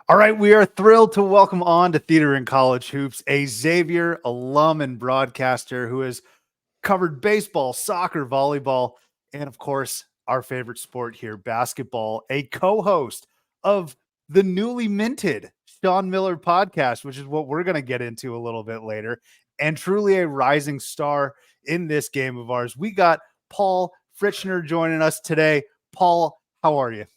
All right, we are thrilled to welcome on to Theater in College Hoops a Xavier alum and broadcaster who has covered baseball, soccer, volleyball, and of course, our favorite sport here, basketball, a co-host of the newly minted Sean Miller podcast, which is what we're going to get into a little bit later, and truly a rising star in this game of ours. We got Paul Fritschner joining us today. Paul, how are you?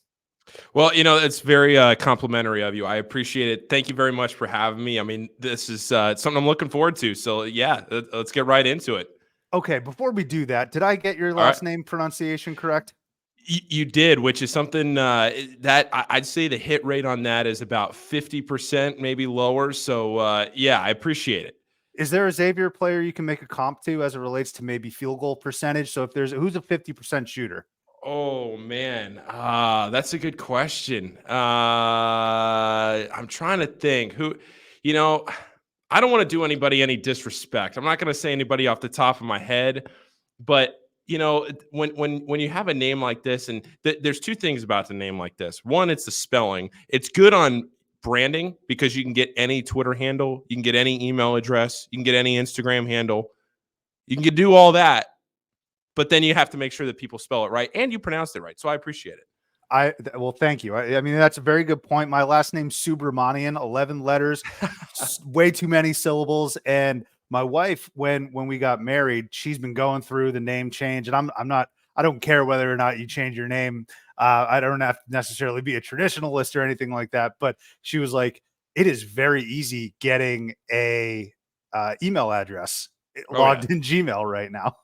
Well, it's very complimentary of you. I appreciate it. Thank you very much for having me. I mean, this is something I'm looking forward to. So, yeah, let's get right into it. Okay, before we do that, did I get your All right. last name pronunciation correct? You did, which is something that I'd say the hit rate on that is about 50%, maybe lower. So, yeah, I appreciate it. Is there a Xavier player you can make a comp to as it relates to maybe field goal percentage? So if there's who's a 50% shooter? Oh man, that's a good question. I'm trying to think who, you know, I don't want to do anybody any disrespect. I'm not going to say anybody off the top of my head, but when you have a name like this, and there's two things about the name like this. One, it's the spelling. It's good on branding because you can get any Twitter handle, you can get any email address, you can get any Instagram handle, you can do all that. But then you have to make sure that people spell it right and you pronounced it right. So I appreciate it. Well, thank you. I mean, that's a very good point. My last name's Subramanian, 11 letters, way too many syllables. And my wife, when we got married, she's been going through the name change, and I don't care whether or not you change your name. I don't have to necessarily be a traditionalist or anything like that. But she was like, it is very easy getting a email address logged in Gmail right now.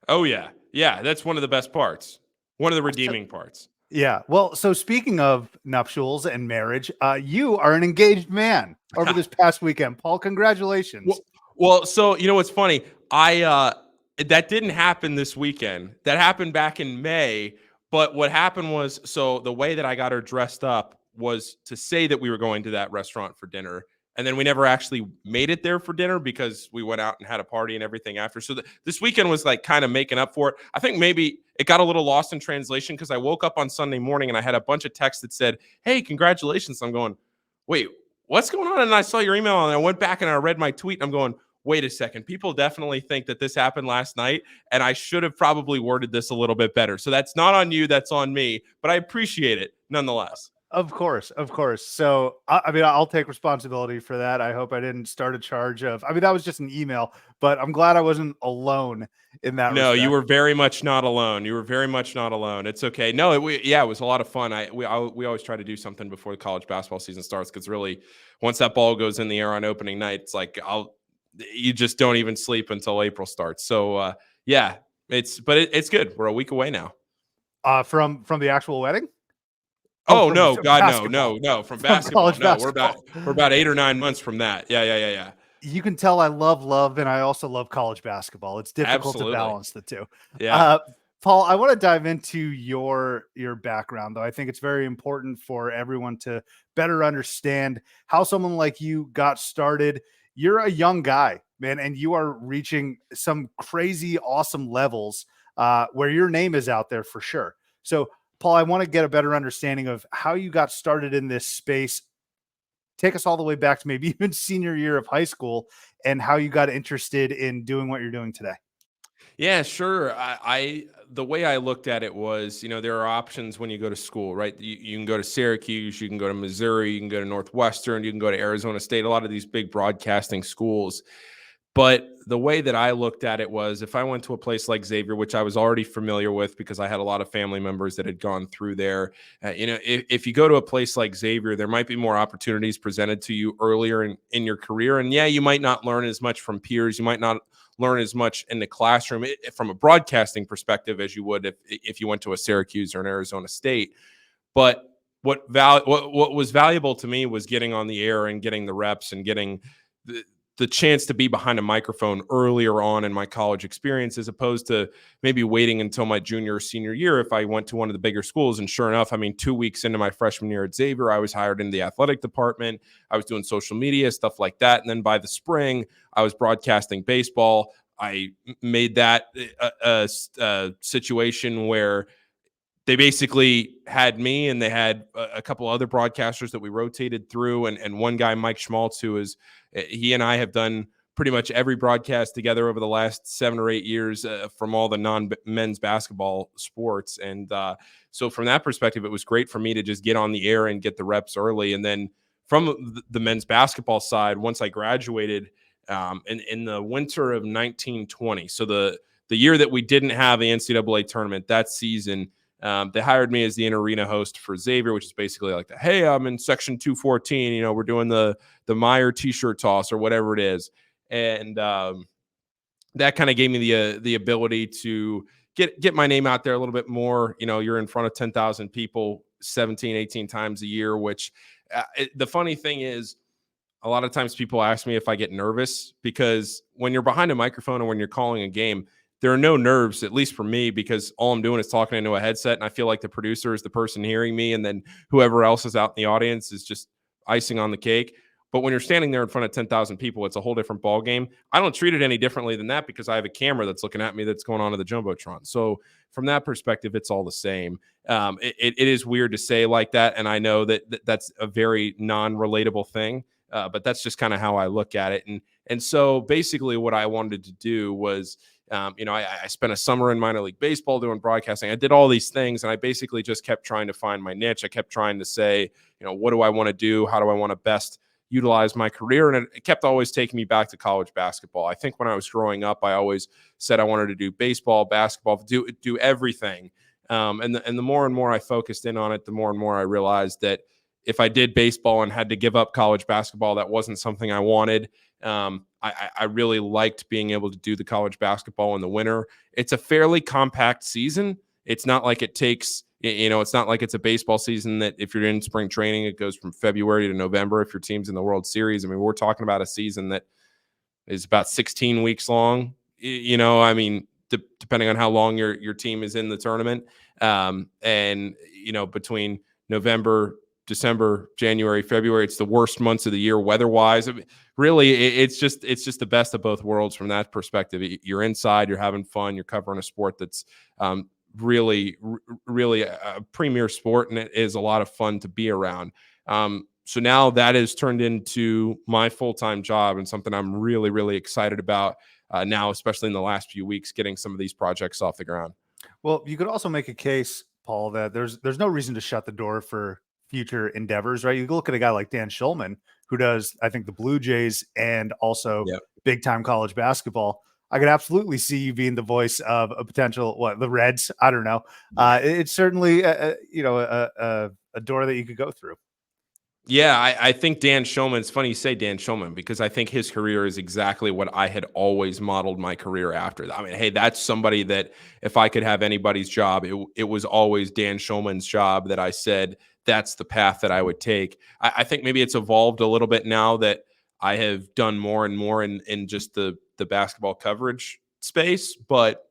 Oh, yeah. Yeah, that's one of the best parts. One of the redeeming parts. Yeah. Well, so speaking of nuptials and marriage, you are an engaged man over this past weekend. Paul, congratulations. Well, so what's funny? That didn't happen this weekend. That happened back in May. But what happened was, so the way that I got her dressed up was to say that we were going to that restaurant for dinner. And then we never actually made it there for dinner because we went out and had a party and everything after. So this weekend was like kind of making up for it. I think maybe it got a little lost in translation because I woke up on Sunday morning and I had a bunch of texts that said, "Hey, congratulations." I'm going, wait, what's going on? And I saw your email and I went back and I read my tweet and I'm going, wait a second. People definitely think that this happened last night and I should have probably worded this a little bit better. So that's not on you. That's on me. But I appreciate it nonetheless. Of course. So, I mean, I'll take responsibility for that. I hope I didn't start a charge of, that was just an email, but I'm glad I wasn't alone in that. No, respect. You were very much not alone. It's okay. No, it was a lot of fun. We always try to do something before the college basketball season starts because really, once that ball goes in the air on opening night, it's like you just don't even sleep until April starts. So it's good. We're a week away now. From the actual wedding. Oh no, God, no! From basketball, we're about 8 or 9 months from that. Yeah. You can tell I love, and I also love college basketball. It's difficult to balance the two. Yeah. Paul, I want to dive into your background, though. I think it's very important for everyone to better understand how someone like you got started. You're a young guy, man, and you are reaching some crazy, awesome levels where your name is out there for sure. So, Paul, I want to get a better understanding of how you got started in this space. Take us all the way back to maybe even senior year of high school and how you got interested in doing what you're doing today. Yeah, sure. The way I looked at it was, there are options when you go to school, right? You can go to Syracuse, you can go to Missouri, you can go to Northwestern, you can go to Arizona State, a lot of these big broadcasting schools. But the way that I looked at it was if I went to a place like Xavier, which I was already familiar with because I had a lot of family members that had gone through there, if you go to a place like Xavier, there might be more opportunities presented to you earlier in your career. And yeah, you might not learn as much from peers. You might not learn as much in the classroom from a broadcasting perspective as you would if you went to a Syracuse or an Arizona State. But what was valuable to me was getting on the air and getting the reps and getting the chance to be behind a microphone earlier on in my college experience, as opposed to maybe waiting until my junior or senior year if I went to one of the bigger schools. And sure enough, 2 weeks into my freshman year at Xavier, I was hired in the athletic department. I was doing social media, stuff like that. And then by the spring, I was broadcasting baseball. I made that a situation where they basically had me, and they had a couple other broadcasters that we rotated through, and one guy, Mike Schmaltz, who is, he and I have done pretty much every broadcast together over the last 7 or 8 years from all the non-men's basketball sports. And so from that perspective, it was great for me to just get on the air and get the reps early. And then from the men's basketball side, once I graduated in the winter of 1920, so the year that we didn't have the NCAA tournament that season, they hired me as the in-arena host for Xavier, which is basically like the, hey, I'm in section 214, you know, we're doing the Meyer t-shirt toss or whatever it is. And that kind of gave me the ability to get my name out there a little bit more. You know, you're in front of 10,000 people 17, 18 times a year, which the funny thing is, a lot of times people ask me if I get nervous, because when you're behind a microphone or when you're calling a game, there are no nerves, at least for me, because all I'm doing is talking into a headset, and I feel like the producer is the person hearing me, and then whoever else is out in the audience is just icing on the cake. But when you're standing there in front of 10,000 people, it's a whole different ball game. I don't treat it any differently than that, because I have a camera that's looking at me that's going on to the Jumbotron. So from that perspective, it's all the same. It is weird to say like that, and I know that's a very non-relatable thing, but that's just kind of how I look at it. And so basically what I wanted to do was, you know, I spent a summer in minor league baseball doing broadcasting. I did all these things, and I basically just kept trying to find my niche. I kept trying to say, you know, what do I want to do? How do I want to best utilize my career? And it kept always taking me back to college basketball. I think when I was growing up, I always said I wanted to do baseball, basketball, do everything. And the more and more I focused in on it, the more and more I realized that if I did baseball and had to give up college basketball, that wasn't something I wanted. I really liked being able to do the college basketball in the winter. It's a fairly compact season. It's not like it takes, you know, it's not like it's a baseball season that if you're in spring training, it goes from February to November if your team's in the World Series. I mean, we're talking about a season that is about 16 weeks long. You know, I mean, depending on how long your team is in the tournament. And, you know, between November, December, January, February, it's the worst months of the year weather-wise. I mean, really, it's just the best of both worlds from that perspective. You're inside, you're having fun, you're covering a sport that's really a premier sport, and it is a lot of fun to be around. So now that has turned into my full-time job, and something I'm really, really excited about now, especially in the last few weeks, getting some of these projects off the ground. Well, you could also make a case, Paul, that there's no reason to shut the door for future endeavors, right? You look at a guy like Dan Schulman, who does, I think, the Blue Jays and also big time college basketball. I could absolutely see you being the voice of a potential, the Reds. I don't know. It's certainly, you know, a door that you could go through. Yeah, I think Dan Shulman, it's funny you say Dan Shulman, because I think his career is exactly what I had always modeled my career after. I mean, hey, that's somebody that if I could have anybody's job, it was always Dan Shulman's job, that I said that's the path that I would take. I think maybe it's evolved a little bit now that I have done more and more in just the basketball coverage space. But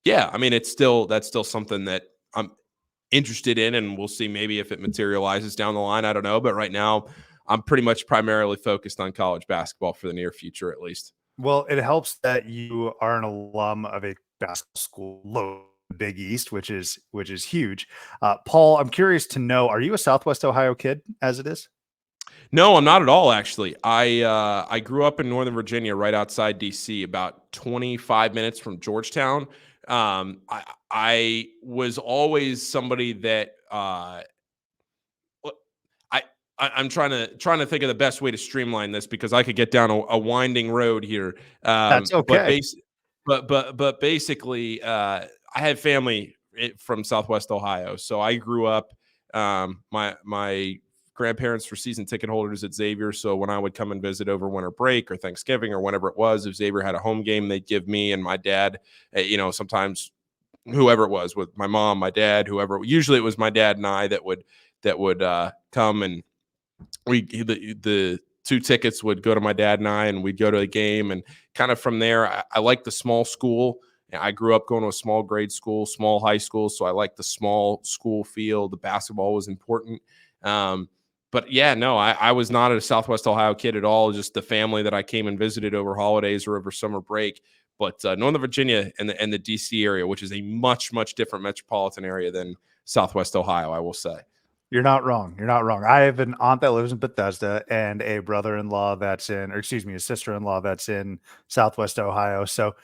yeah, I mean, that's still something that I'm interested in, and we'll see maybe if it materializes down the line. I don't know, but right now I'm pretty much primarily focused on college basketball for the near future, at least. Well, it helps that you are an alum of a basketball school, Big East, which is huge. Paul, I'm curious to know, are you a Southwest Ohio kid as it is? No, I'm not at all, actually. I grew up in Northern Virginia, right outside DC, about 25 minutes from Georgetown. I was always somebody that I'm trying to think of the best way to streamline this, because I could get down a winding road here. That's okay. But basically, I had family from Southwest Ohio, so I grew up. My grandparents were season ticket holders at Xavier, so when I would come and visit over winter break or Thanksgiving or whenever it was, if Xavier had a home game, they'd give me and my dad, you know, sometimes whoever it was, with my mom, my dad, whoever. Usually it was my dad and I that would come, and the 2 tickets would go to my dad and I, and we'd go to the game. And kind of from there, I like the small school. I grew up going to a small grade school, small high school, so I like the small school feel. The basketball was important. But yeah, no, I was not a Southwest Ohio kid at all. Just the family that I came and visited over holidays or over summer break. But Northern Virginia and the DC area, which is a much different metropolitan area than Southwest Ohio, I will say. You're not wrong. You're not wrong. I have an aunt that lives in Bethesda and a brother-in-law that's in, or excuse me, a sister-in-law that's in Southwest Ohio. So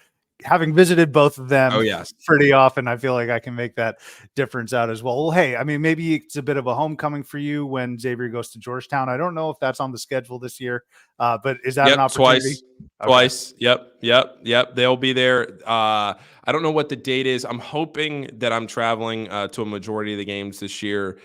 having visited both of Oh, them yes. pretty often, I feel like I can make that difference out as well. Well, hey, I mean, maybe it's a bit of a homecoming for you when Xavier goes to Georgetown. I don't know if that's on the schedule this year, but is that an Yep, opportunity? twice. Okay. Twice. Yep. They'll be there. I don't know what the date is. I'm hoping that I'm traveling to a majority of the games this year.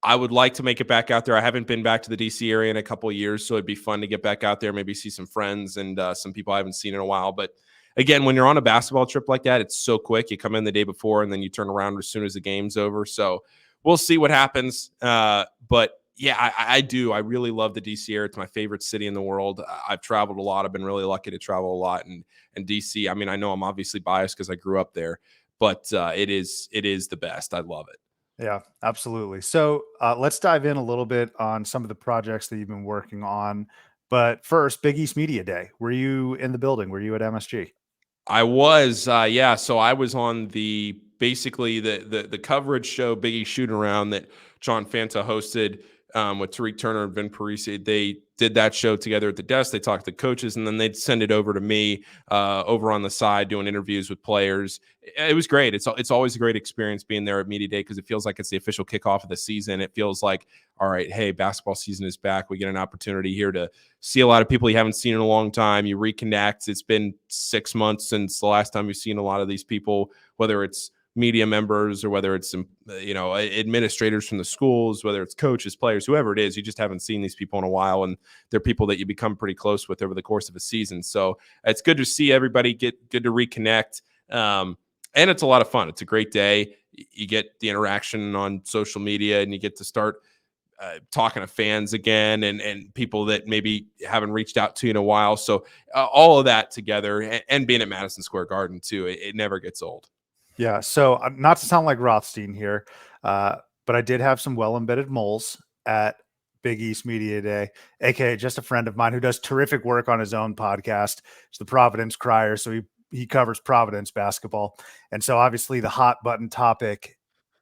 I would like to make it back out there. I haven't been back to the DC area in a couple of years, so it'd be fun to get back out there, maybe see some friends and some people I haven't seen in a while. But again, when you're on a basketball trip like that, it's so quick. You come in the day before and then you turn around as soon as the game's over. So we'll see what happens. But yeah, I do. I really love the DC area. It's my favorite city in the world. I've traveled a lot. I've been really lucky to travel a lot. And DC, I mean, I know I'm obviously biased because I grew up there, but it is the best. I love it. Yeah, absolutely. So let's dive in a little bit on some of the projects that you've been working on. But first, Big East Media Day. Were you in the building? Were you at MSG? I was, yeah. So I was on basically the coverage show, Biggie Shoot Around, that John Fanta hosted with Tariq Turner and Vin Parisi. They did that show together at the desk. They talked to coaches, and then they'd send it over to me over on the side doing interviews with players. It was great. It's always a great experience being there at Media Day because it feels like it's the official kickoff of the season. It feels like, all right, hey, basketball season is back. We get an opportunity here to see a lot of people you haven't seen in a long time. You reconnect. It's been 6 months since the last time you've seen a lot of these people, whether it's media members or whether it's administrators from the schools, whether it's coaches, players, whoever it is. You just haven't seen these people in a while, and they're people that you become pretty close with over the course of a season. So it's good to see everybody good to reconnect, and it's a lot of fun. It's a great day. You get the interaction on social media, and you get to start talking to fans again and people that maybe haven't reached out to you in a while. So all of that together, and being at Madison Square Garden too, it never gets old. Yeah. So not to sound like Rothstein here, but I did have some well-embedded moles at Big East Media Day, aka just a friend of mine who does terrific work on his own podcast. It's the Providence Crier. So he covers Providence basketball. And so obviously the hot button topic,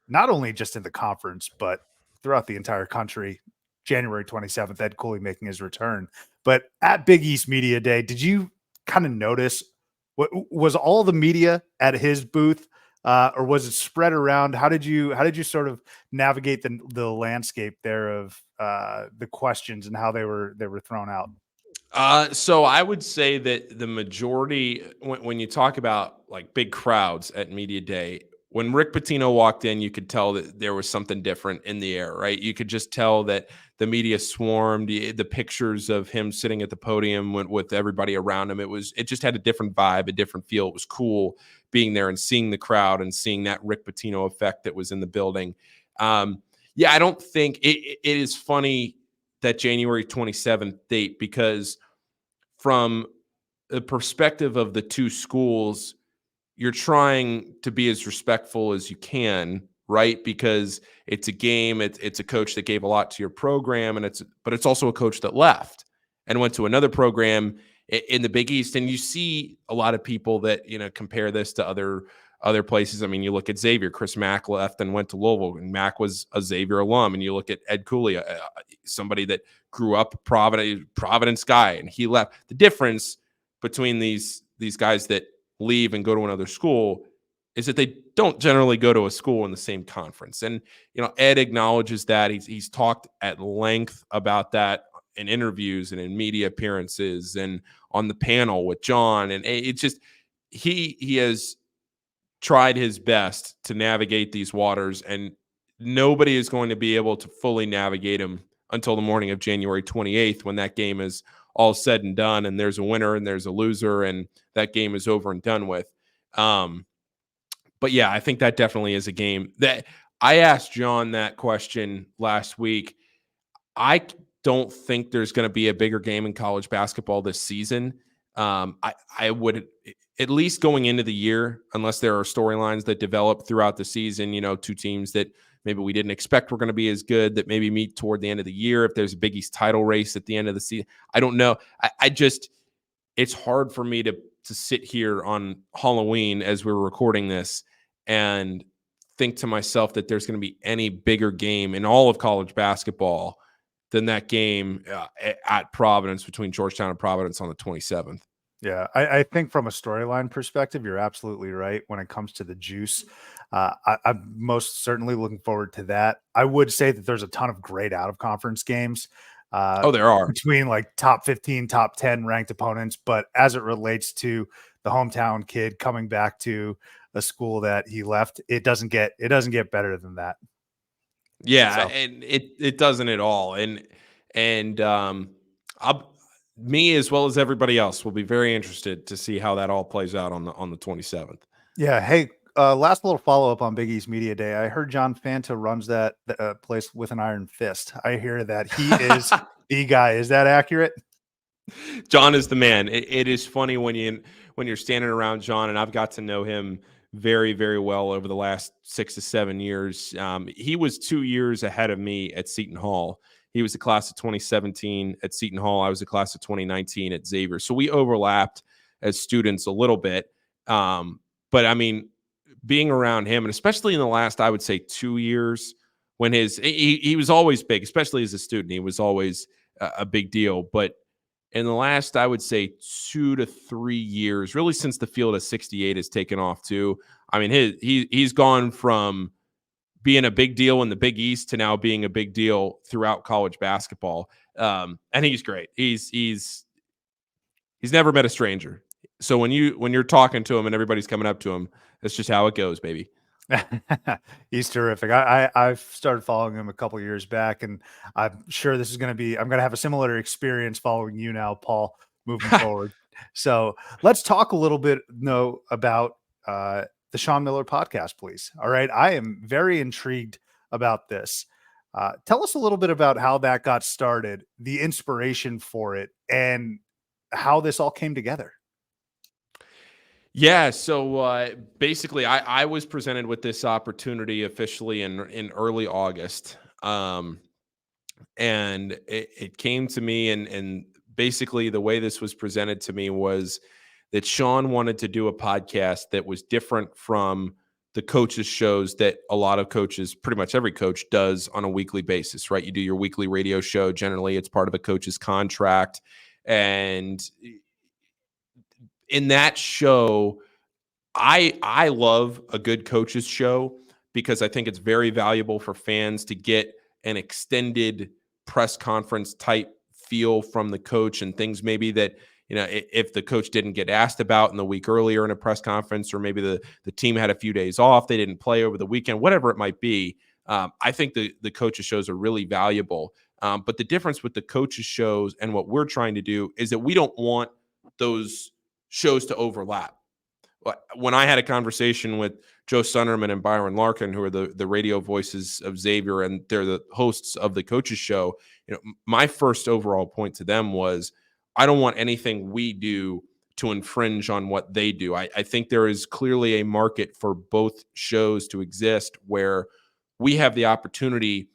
not only just in the conference, but throughout the entire country, January 27th, Ed Cooley making his return. But at Big East Media Day, did you kind of notice what was all the media at his booth? Or was it spread around? How did you sort of navigate the landscape there of the questions and how they were thrown out? So I would say that the majority, when you talk about like big crowds at Media Day, when Rick Pitino walked in, you could tell that there was something different in the air, right? You could just tell that the media swarmed. The pictures of him sitting at the podium with everybody around him, it just had a different vibe, a different feel. It was cool being there and seeing the crowd and seeing that Rick Pitino effect that was in the building. Yeah, I don't think it is funny that January 27th date, because from the perspective of the two schools, you're trying to be as respectful as you can, right? Because it's a game, it's a coach that gave a lot to your program, but it's also a coach that left and went to another program in the Big East. And you see a lot of people that compare this to other places. I mean, you look at Xavier. Chris Mack left and went to Louisville, and Mack was a Xavier alum. And you look at Ed Cooley, somebody that grew up Providence guy, and he left. The difference between these guys that leave and go to another school is that they don't generally go to a school in the same conference. And Ed acknowledges that. He's talked at length about that in interviews and in media appearances and on the panel with John. And it's just he has tried his best to navigate these waters, and nobody is going to be able to fully navigate them until the morning of January 28th, when that game is all said and done, and there's a winner and there's a loser, and that game is over and done with. But yeah, I think that definitely is a game that I asked John that question last week. I don't think there's going to be a bigger game in college basketball this season. I would, at least going into the year, unless there are storylines that develop throughout the season, two teams that maybe we didn't expect were going to be as good, that maybe meet toward the end of the year. If there's a Big East title race at the end of the season, I don't know. I just, it's hard for me to sit here on Halloween as we're recording this and think to myself that there's going to be any bigger game in all of college basketball than that game at Providence, between Georgetown and Providence on the 27th. I think from a storyline perspective, you're absolutely right when it comes to the juice. I'm most certainly looking forward to that. I would say that there's a ton of great out of conference games There are. between like top 15, top 10 ranked opponents. But as it relates to the hometown kid coming back to a school that he left, it doesn't get better than that. Yeah, So. and it doesn't at all. And me as well as everybody else will be very interested to see how that all plays out on the 27th. Yeah. Hey, last little follow up on Big East Media Day. I heard John Fanta runs that place with an iron fist. I hear that he is the guy. Is that accurate? John is the man. It is funny when you're standing around John, and I've got to know him very, very well over the last 6 to 7 years. He was 2 years ahead of me at Seton Hall. He was the class of 2017 at Seton Hall. I was the class of 2019 at Xavier. So we overlapped as students a little bit. But I mean, being around him, and especially in the last, I would say 2 years, when he was always big, especially as a student, he was always a big deal. But in the last, I would say 2 to 3 years, really since the field of 68 has taken off too. I mean, he's gone from being a big deal in the Big East to now being a big deal throughout college basketball. And he's great. He's never met a stranger. So when you're talking to him and everybody's coming up to him, that's just how it goes, baby. He's terrific. I've started following him a couple years back, and I'm sure I'm going to have a similar experience following you now, Paul, moving forward. So let's talk a little bit about the Sean Miller podcast, please. All right. I am very intrigued about this. Tell us a little bit about how that got started, the inspiration for it, and how this all came together. Yeah, so basically, I was presented with this opportunity officially in early August, and it came to me, and basically the way this was presented to me was that Sean wanted to do a podcast that was different from the coaches' shows that a lot of coaches, pretty much every coach, does on a weekly basis, right? You do your weekly radio show. Generally, it's part of a coach's contract, and in that show, I love a good coaches show because I think it's very valuable for fans to get an extended press conference type feel from the coach, and things maybe that, if the coach didn't get asked about in the week earlier in a press conference, or maybe the team had a few days off, they didn't play over the weekend, whatever it might be. I think the coaches shows are really valuable. But the difference with the coaches shows and what we're trying to do is that we don't want those shows to overlap. When I had a conversation with Joe Sunderman and Byron Larkin, who are the radio voices of Xavier, and they're the hosts of the coaches show, my first overall point to them was, I don't want anything we do to infringe on what they do. I think there is clearly a market for both shows to exist, where we have the opportunity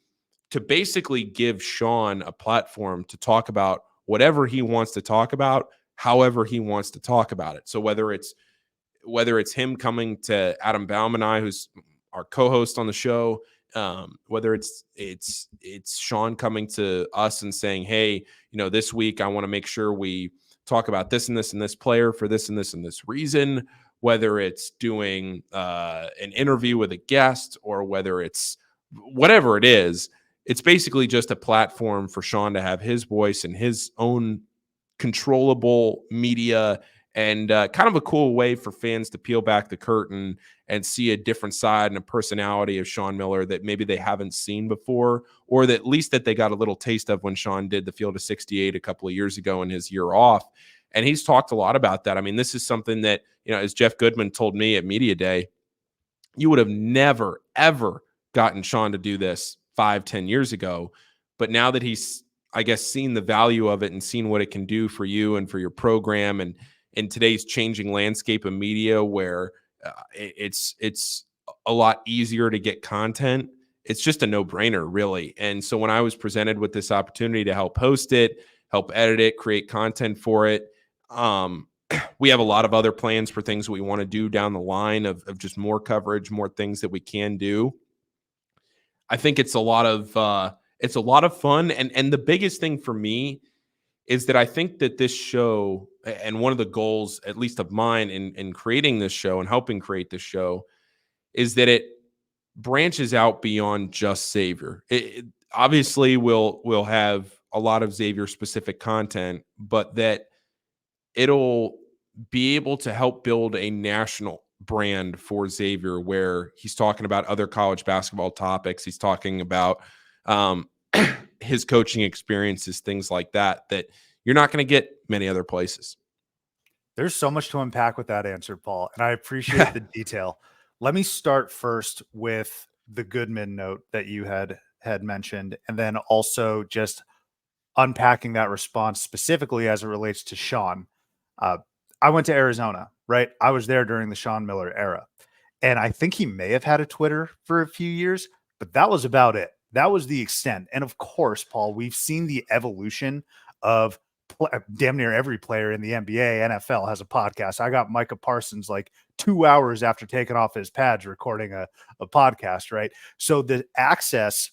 to basically give Sean a platform to talk about whatever he wants to talk about, however he wants to talk about it. So whether it's him coming to Adam Baum and I, who's our co-host on the show, whether it's Sean coming to us and saying, hey, this week I want to make sure we talk about this and this and this player for this and this and this reason, whether it's doing an interview with a guest, or whether it's whatever it is, it's basically just a platform for Sean to have his voice and his own controllable media, and kind of a cool way for fans to peel back the curtain and see a different side and a personality of Sean Miller that maybe they haven't seen before, or that at least that they got a little taste of when Sean did the Field of 68 a couple of years ago in his year off. And he's talked a lot about that. I mean, this is something that, as Jeff Goodman told me at Media Day, you would have never, ever gotten Sean to do this 5-10 years ago. But now that he's, I guess, seen the value of it and seen what it can do for you and for your program, and in today's changing landscape of media, where it's a lot easier to get content, it's just a no-brainer, really. And so when I was presented with this opportunity to help host it, help edit it, create content for it, we have a lot of other plans for things we want to do down the line of just more coverage, more things that we can do. I think it's a lot of fun. And the biggest thing for me is that I think that this show, and one of the goals, at least of mine in creating this show and helping create this show, is that it branches out beyond just Xavier. Obviously we'll have a lot of Xavier specific content, but that it'll be able to help build a national brand for Xavier, where he's talking about other college basketball topics. He's talking about his coaching experiences, things like that, that you're not going to get many other places. There's so much to unpack with that answer, Paul, and I appreciate the detail. Let me start first with the Goodman note that you had mentioned, and then also just unpacking that response specifically as it relates to Sean. I went to Arizona, right? I was there during the Sean Miller era, and I think he may have had a Twitter for a few years, but that was about it. That was the extent. And of course, Paul, we've seen the evolution of damn near every player in the NBA, NFL has a podcast. I got Micah Parsons like 2 hours after taking off his pads recording a podcast, right? So the access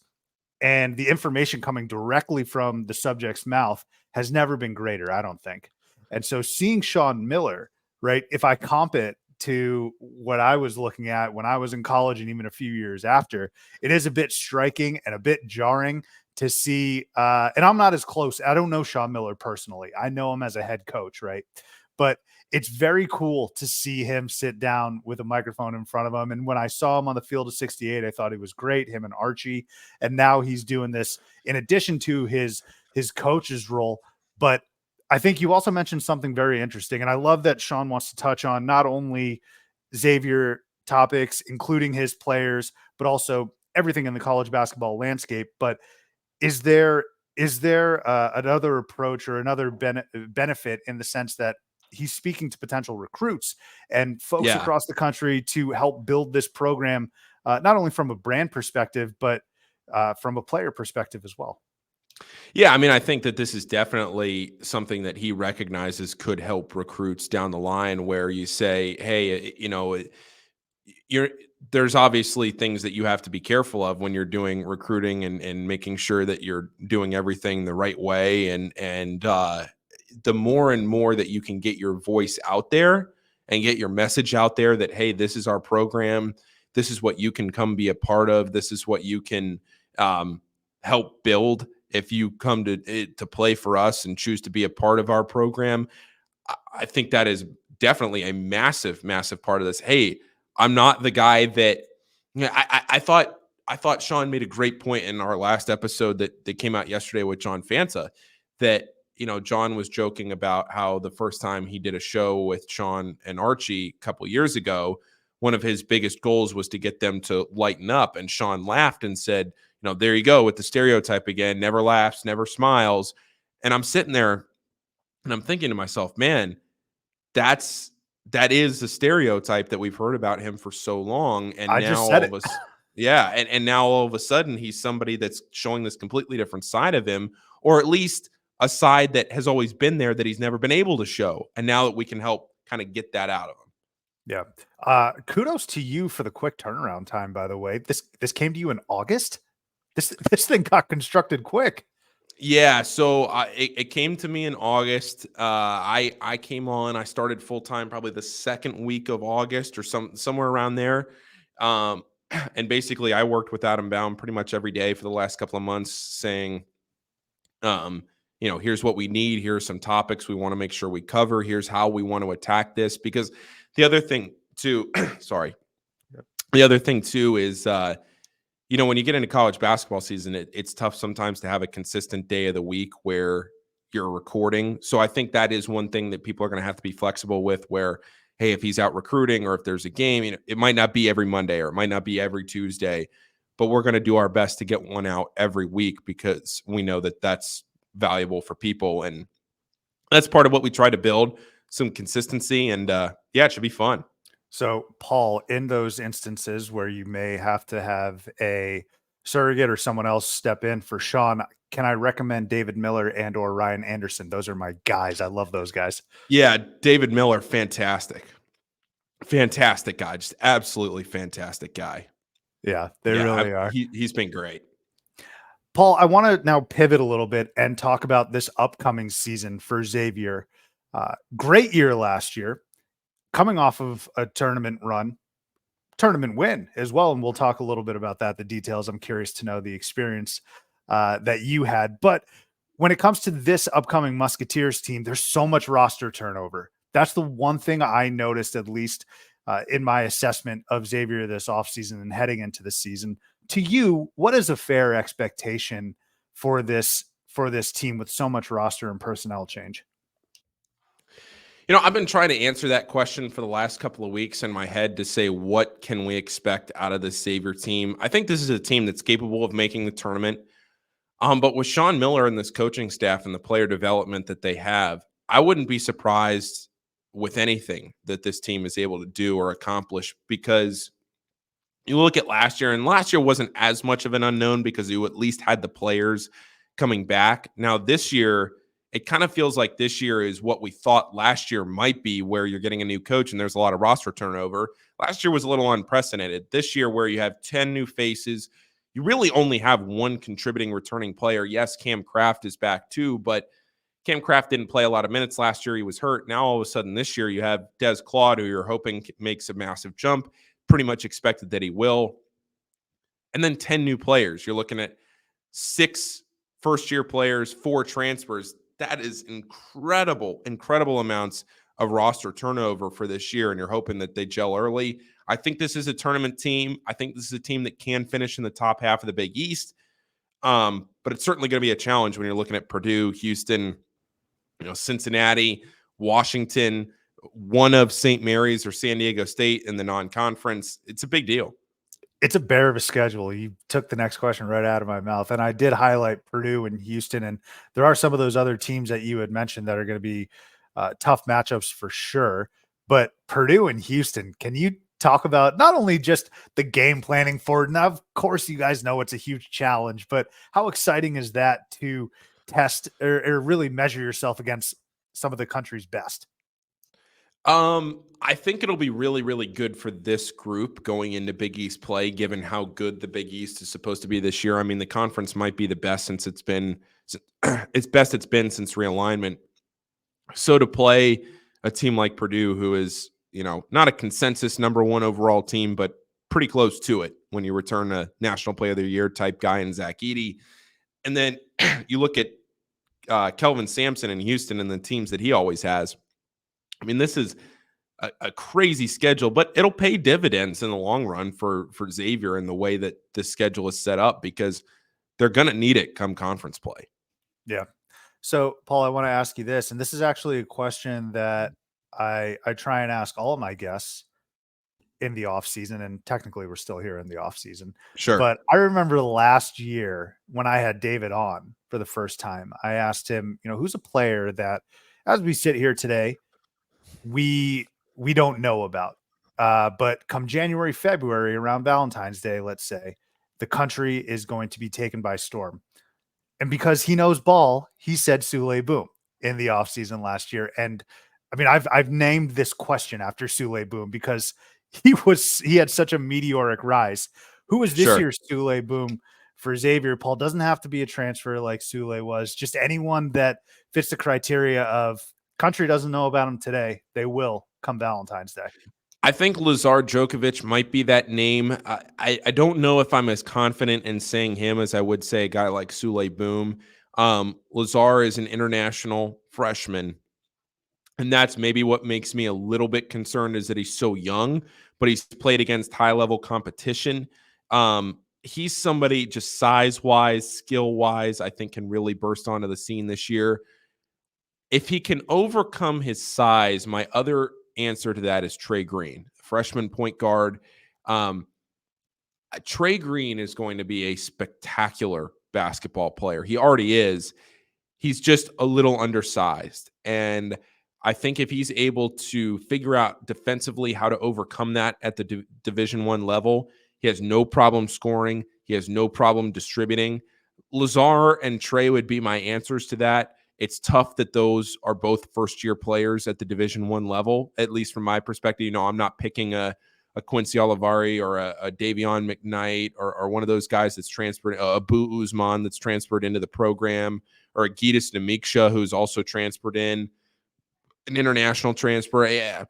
and the information coming directly from the subject's mouth has never been greater, I don't think. And so seeing Sean Miller, right, if I comp it to what I was looking at when I was in college and even a few years after, it is a bit striking and a bit jarring to see. And I'm not as close. I don't know Sean Miller personally. I know him as a head coach, right? But it's very cool to see him sit down with a microphone in front of him. And when I saw him on the field of 68, I thought he was great, him and Archie. And now he's doing this in addition to his coach's role. But I think you also mentioned something very interesting. And I love that Sean wants to touch on not only Xavier topics, including his players, but also everything in the college basketball landscape. But is there another approach or another benefit in the sense that he's speaking to potential recruits and folks across the country to help build this program, not only from a brand perspective, but from a player perspective as well? Yeah, I mean, I think that this is definitely something that he recognizes could help recruits down the line, where you say, hey, there's obviously things that you have to be careful of when you're doing recruiting, and making sure that you're doing everything the right way. And the more and more that you can get your voice out there and get your message out there that, hey, this is our program, this is what you can come be a part of, this is what you can help build if you come to play for us and choose to be a part of our program. I think that is definitely a massive, massive part of this. Hey, I'm not the guy that, I thought Sean made a great point in our last episode that came out yesterday with John Fanta, that, John was joking about how the first time he did a show with Sean and Archie a couple years ago, one of his biggest goals was to get them to lighten up. And Sean laughed and said, there you go with the stereotype again, never laughs, never smiles. And I'm sitting there and I'm thinking to myself, man, that is the stereotype that we've heard about him for so long. And I now just said all of it. us, yeah. And now all of a sudden he's somebody that's showing this completely different side of him, or at least a side that has always been there that he's never been able to show. And now that we can help kind of get that out of him. Yeah. Kudos to you for the quick turnaround time, by the way. This came to you in August? This thing got constructed quick. Yeah, so it came to me in August. I came on. I started full time probably the second week of August or somewhere around there. And basically, I worked with Adam Baum pretty much every day for the last couple of months, saying, here's what we need. Here's some topics we want to make sure we cover. Here's how we want to attack this. Because the other thing too, sorry, the other thing too is. When you get into college basketball season, it's tough sometimes to have a consistent day of the week where you're recording. So I think that is one thing that people are going to have to be flexible with, where, hey, if he's out recruiting or if there's a game, it might not be every Monday or it might not be every Tuesday, but we're going to do our best to get one out every week because we know that that's valuable for people. And that's part of what we try to build, some consistency. And it should be fun. So, Paul, in those instances where you may have to have a surrogate or someone else step in for Sean, can I recommend David Miller and or Ryan Anderson? Those are my guys. I love those guys. Yeah, David Miller, fantastic. Fantastic guy. Just absolutely fantastic guy. Yeah, they really are. He's been great. Paul, I want to now pivot a little bit and talk about this upcoming season for Xavier. Great year last year, coming off of a tournament win as well. And we'll talk a little bit about that, the details. I'm curious to know the experience that you had. But when it comes to this upcoming Musketeers team, there's so much roster turnover. That's the one thing I noticed, at least in my assessment of Xavier this offseason and heading into the season. To you, what is a fair expectation for this team with so much roster and personnel change? I've been trying to answer that question for the last couple of weeks in my head to say, what can we expect out of this Xavier team? I think this is a team that's capable of making the tournament. But with Sean Miller and this coaching staff and the player development that they have, I wouldn't be surprised with anything that this team is able to do or accomplish, because you look at last year, and last year wasn't as much of an unknown because you at least had the players coming back. Now this year, it kind of feels like this year is what we thought last year might be, where you're getting a new coach and there's a lot of roster turnover. Last year was a little unprecedented. This year, where you have 10 new faces, you really only have one contributing returning player. Yes, Cam Kraft is back too, but Cam Kraft didn't play a lot of minutes last year. He was hurt. Now, all of a sudden this year, you have Des Claude, who you're hoping makes a massive jump. Pretty much expected that he will. And then 10 new players. You're looking at 6 first-year players, 4 transfers. That is incredible amounts of roster turnover for this year, and you're hoping that they gel early. I think this is a tournament team. I think this is a team that can finish in the top half of the Big East. But it's certainly going to be a challenge when you're looking at Purdue, Houston, Cincinnati, Washington, one of St. Mary's or San Diego State in the non-conference. It's a big deal. It's a bear of a schedule. You took the next question right out of my mouth. And I did highlight Purdue and Houston. And there are some of those other teams that you had mentioned that are going to be tough matchups for sure. But Purdue and Houston, can you talk about not only just the game planning for it? Now, of course, you guys know it's a huge challenge, but how exciting is that to test or really measure yourself against some of the country's best? I think it'll be really, really good for this group going into Big East play, given how good the Big East is supposed to be this year. I mean, the conference might be the best since it's been since realignment. So to play a team like Purdue, who is, not a consensus number 1 overall team, but pretty close to it when you return a National Player of the Year type guy in Zach Edey. And then you look at Kelvin Sampson in Houston and the teams that he always has. I mean, this is a crazy schedule, but it'll pay dividends in the long run for Xavier in the way that this schedule is set up, because they're going to need it come conference play. Yeah. So, Paul, I want to ask you this, and this is actually a question that I try and ask all of my guests in the off season, and technically we're still here in the off season. Sure. But I remember last year when I had David on for the first time, I asked him, who's a player that, as we sit here today, we don't know about. But come January, February, around Valentine's Day, let's say, the country is going to be taken by storm. And because he knows ball, he said Sule Boom in the offseason last year. And I mean, I've named this question after Sule Boom because he had such a meteoric rise. Who is this year's Sule Boom for Xavier? Paul, doesn't have to be a transfer like Sule was, just anyone that fits the criteria of country doesn't know about him today. They will come Valentine's Day. I think Lazar Djokovic might be that name. I don't know if I'm as confident in saying him as I would say a guy like Sule Boom. Lazar is an international freshman, and that's maybe what makes me a little bit concerned, is that he's so young, but he's played against high-level competition. He's somebody just size-wise, skill-wise, I think can really burst onto the scene this year. If he can overcome his size, my other answer to that is Trey Green, freshman point guard. Trey Green is going to be a spectacular basketball player. He already is. He's just a little undersized. And I think if he's able to figure out defensively how to overcome that at the Division I level, he has no problem scoring. He has no problem distributing. Lazar and Trey would be my answers to that. It's tough that those are both first-year players at the Division I level, at least from my perspective. I'm not picking a Quincy Olivari or a Davion McKnight or one of those guys that's transferred, a Abu Usman that's transferred into the program, or a Gitas Namiksha who's also transferred in, an international transfer. Yeah,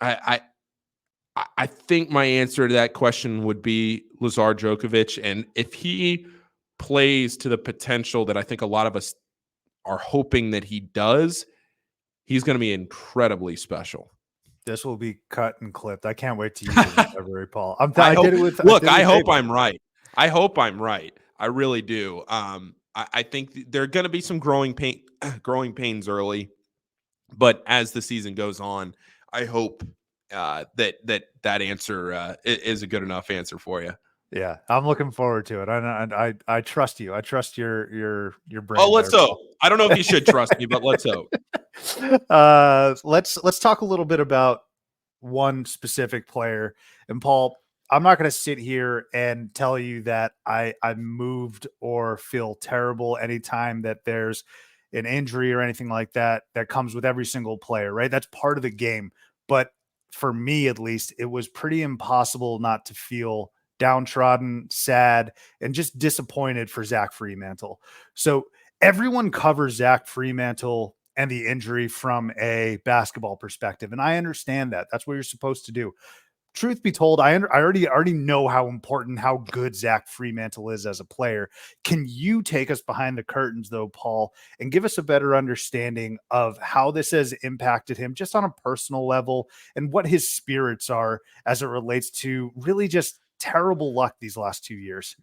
I think my answer to that question would be Lazar Djokovic. And if he plays to the potential that I think a lot of us are hoping that he does, he's going to be incredibly special. This will be cut and clipped. I can't wait to use it in February, Paul. I hope I'm right. I hope I'm right. I really do. I think there are going to be some growing pains early, but as the season goes on, I hope that answer is a good enough answer for you. Yeah, I'm looking forward to it. I trust you. I trust your brain. Oh, let's hope. I don't know if you should trust me, but let's hope. Let's talk a little bit about one specific player. And Paul, I'm not going to sit here and tell you that I'm moved or feel terrible anytime that there's an injury or anything like that comes with every single player, right? That's part of the game. But for me, at least, it was pretty impossible not to feel downtrodden, sad, and just disappointed for Zach Freemantle. So everyone covers Zach Freemantle and the injury from a basketball perspective. And I understand that. That's what you're supposed to do. Truth be told, I already know how important, how good Zach Freemantle is as a player. Can you take us behind the curtains, though, Paul, and give us a better understanding of how this has impacted him just on a personal level and what his spirits are as it relates to really just terrible luck these last 2 years?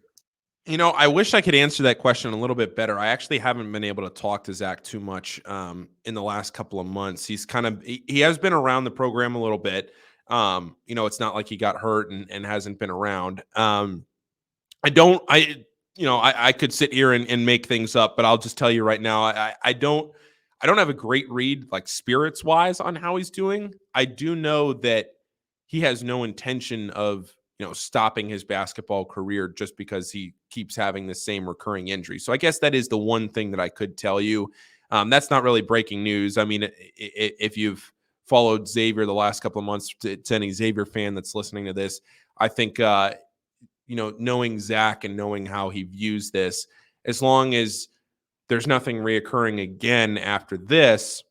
I wish I could answer that question a little bit better. I actually haven't been able to talk to Zach too much in the last couple of months. He's he has been around the program a little bit. It's not like he got hurt and hasn't been around. I could sit here and make things up, but I'll just tell you right now, I don't have a great read, like, spirits wise, on how he's doing. I do know that he has no intention of stopping his basketball career just because he keeps having the same recurring injury. So I guess that is the one thing that I could tell you. That's not really breaking news. I mean, if you've followed Xavier the last couple of months, to any Xavier fan that's listening to this, I think, knowing Zach and knowing how he views this, as long as there's nothing reoccurring again after this,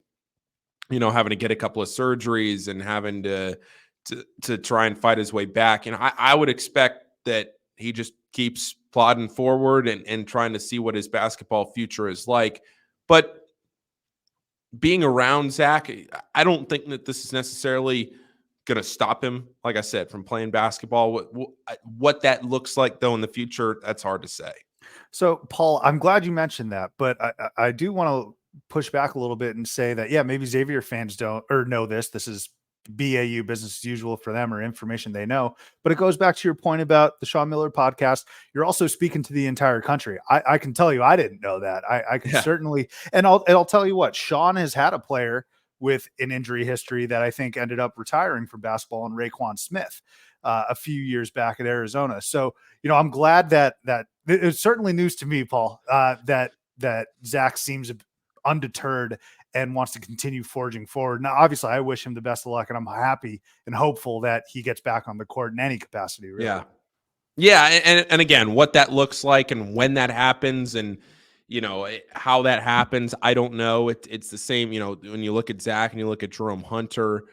having to get a couple of surgeries and having to try and fight his way back. I would expect that he just keeps plodding forward and trying to see what his basketball future is like. But being around Zach, I don't think that this is necessarily going to stop him, like I said, from playing basketball. What that looks like, though, in the future, that's hard to say. So, Paul, I'm glad you mentioned that, but I do want to push back a little bit and say that, yeah, maybe Xavier fans don't or know this. This is BAU, business as usual for them, or information they know. But it goes back to your point about the Sean Miller podcast. You're also speaking to the entire country. I can tell you, I didn't know that. I can certainly, and I'll tell you what, Sean has had a player with an injury history that I think ended up retiring from basketball, and Raekwon Smith a few years back at Arizona. So, I'm glad that it's certainly news to me, Paul, that Zach seems undeterred and wants to continue forging forward. Now, obviously, I wish him the best of luck, and I'm happy and hopeful that he gets back on the court in any capacity. Really. Yeah. And again, what that looks like and when that happens and, how that happens, I don't know. It's the same, when you look at Zach and you look at Jerome Hunter.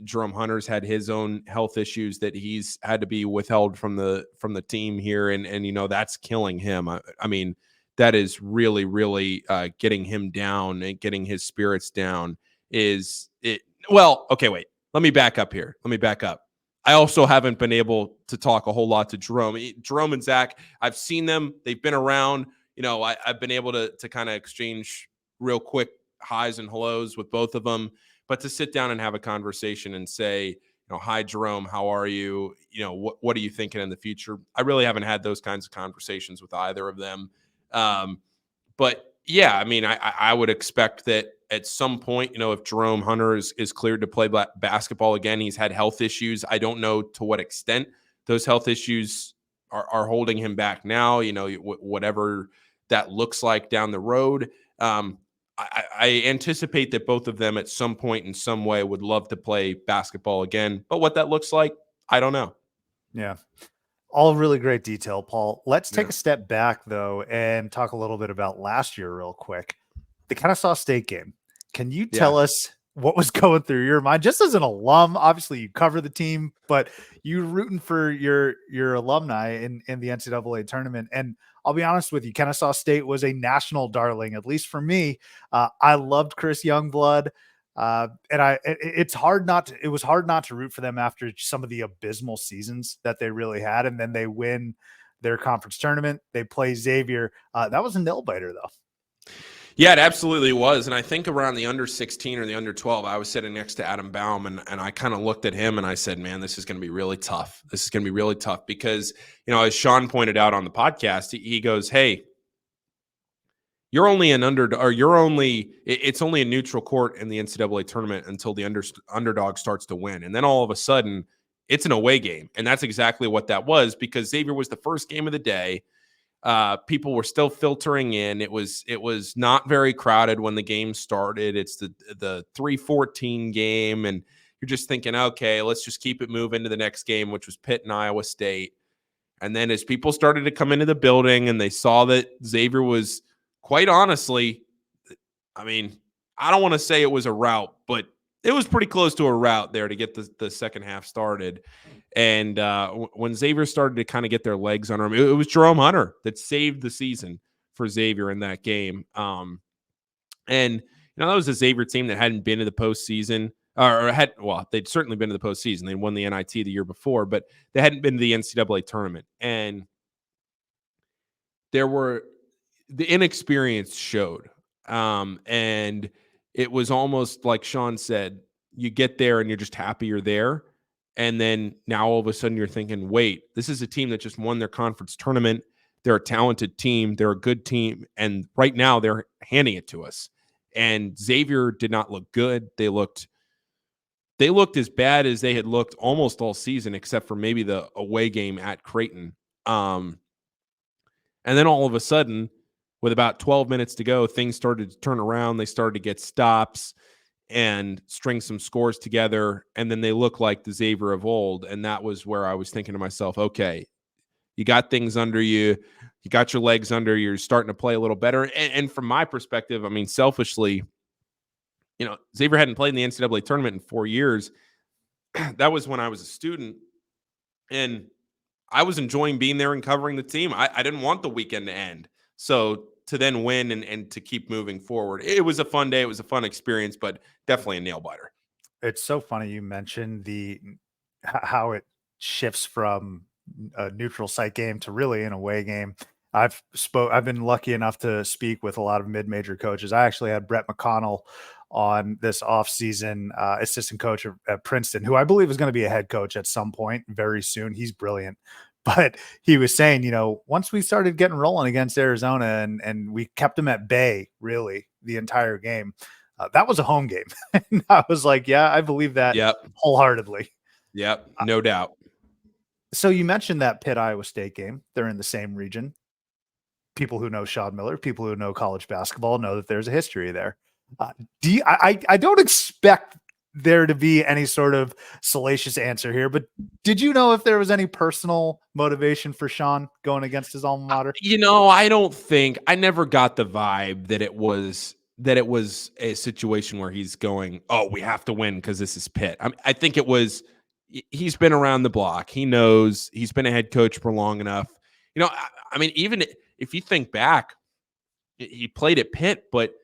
Jerome Hunter's had his own health issues that he's had to be withheld from the team here. And that's killing him. I mean, that is really, really getting him down and getting his spirits down. Well, okay, wait. Let me back up here. I also haven't been able to talk a whole lot to Jerome. Jerome and Zach, I've seen them. They've been around. I've been able to kind of exchange real quick highs and hellos with both of them. But to sit down and have a conversation and say, hi, Jerome, how are you? What are you thinking in the future? I really haven't had those kinds of conversations with either of them. But yeah, I mean, I would expect that at some point, if Jerome Hunter is cleared to play basketball again, he's had health issues. I don't know to what extent those health issues are holding him back now, whatever that looks like down the road. I anticipate that both of them at some point in some way would love to play basketball again, but what that looks like, I don't know. Yeah. All really great detail, Paul. Let's take Yeah. a step back, though, and talk a little bit about last year, real quick. The Kennesaw State game. Can you tell us what was going through your mind, just as an alum? Obviously, you cover the team, but you're rooting for your alumni in the NCAA tournament. And I'll be honest with you, Kennesaw State was a national darling, at least for me. I loved Chris Youngblood. And it was hard not to root for them after some of the abysmal seasons that they really had. And then they win their conference tournament. They play Xavier. That was a nail biter, though. Yeah, it absolutely was. And I think around the under 16 or the under 12, I was sitting next to Adam Baum, and I kind of looked at him and I said, man, this is going to be really tough. This is going to be really tough because, as Sean pointed out on the podcast, he goes, hey, you're only an it's only a neutral court in the NCAA tournament until the underdog starts to win. And then all of a sudden it's an away game. And that's exactly what that was, because Xavier was the first game of the day. People were still filtering in. It was not very crowded when the game started. It's the 3:14 game, and you're just thinking, okay, let's just keep it moving to the next game, which was Pitt and Iowa State. And then as people started to come into the building and they saw that Xavier was, quite honestly, I mean, I don't want to say it was a rout, but it was pretty close to a rout there to get the second half started. And when Xavier started to kind of get their legs under him, it was Jerome Hunter that saved the season for Xavier in that game. And that was a Xavier team that hadn't been to the postseason, they'd certainly been to the postseason. They won the NIT the year before, but they hadn't been to the NCAA tournament. And the inexperience showed. And it was almost like Sean said, you get there and you're just happy you're there. And then now all of a sudden you're thinking, wait, this is a team that just won their conference tournament. They're a talented team. They're a good team. And right now they're handing it to us. And Xavier did not look good. They looked as bad as they had looked almost all season, except for maybe the away game at Creighton. And then all of a sudden, with about 12 minutes to go, things started to turn around. They started to get stops and string some scores together, and then they look like the Xavier of old. And that was where I was thinking to myself, okay, you got things under you, you got your legs under, you're starting to play a little better. And from my perspective, I mean, selfishly, Xavier hadn't played in the NCAA tournament in 4 years. That was when I was a student, and I was enjoying being there and covering the team. I didn't want the weekend to end. So to then win and to keep moving forward, it was a fun day. It was a fun experience, but definitely a nail biter. It's so funny you mentioned how it shifts from a neutral site game to really an away game. I've been lucky enough to speak with a lot of mid-major coaches. I actually had Brett McConnell on this offseason, assistant coach at Princeton, who I believe is going to be a head coach at some point very soon. He's brilliant. But he was saying, once we started getting rolling against Arizona and we kept them at bay really the entire game, that was a home game. And I was like, yeah, I believe that wholeheartedly. Yep, no doubt. So you mentioned that Pitt Iowa State game. They're in the same region. People who know Sean Miller, people who know college basketball know that there's a history there. I don't expect there to be any sort of salacious answer here, but did you know if there was any personal motivation for Sean going against his alma mater? I never got the vibe that it was a situation where he's going, oh, we have to win because this is Pitt. I think it was, he's been around the block. He knows, he's been a head coach for long enough. I mean, even if you think back, he played at Pitt, but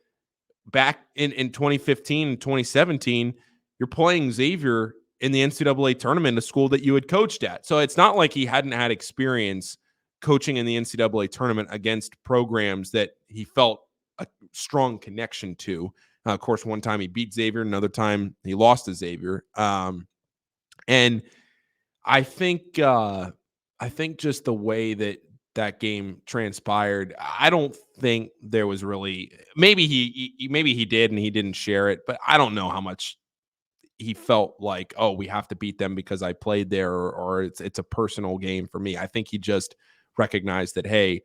back in 2015 and 2017, you're playing Xavier in the NCAA tournament, a school that you had coached at. So it's not like he hadn't had experience coaching in the NCAA tournament against programs that he felt a strong connection to. Of course, one time he beat Xavier, another time he lost to Xavier. And I think just the way that game transpired, I don't think there was really, maybe he did and he didn't share it, but I don't know how much he felt like, oh, we have to beat them because I played there, or it's a personal game for me. I think he just recognized that, hey,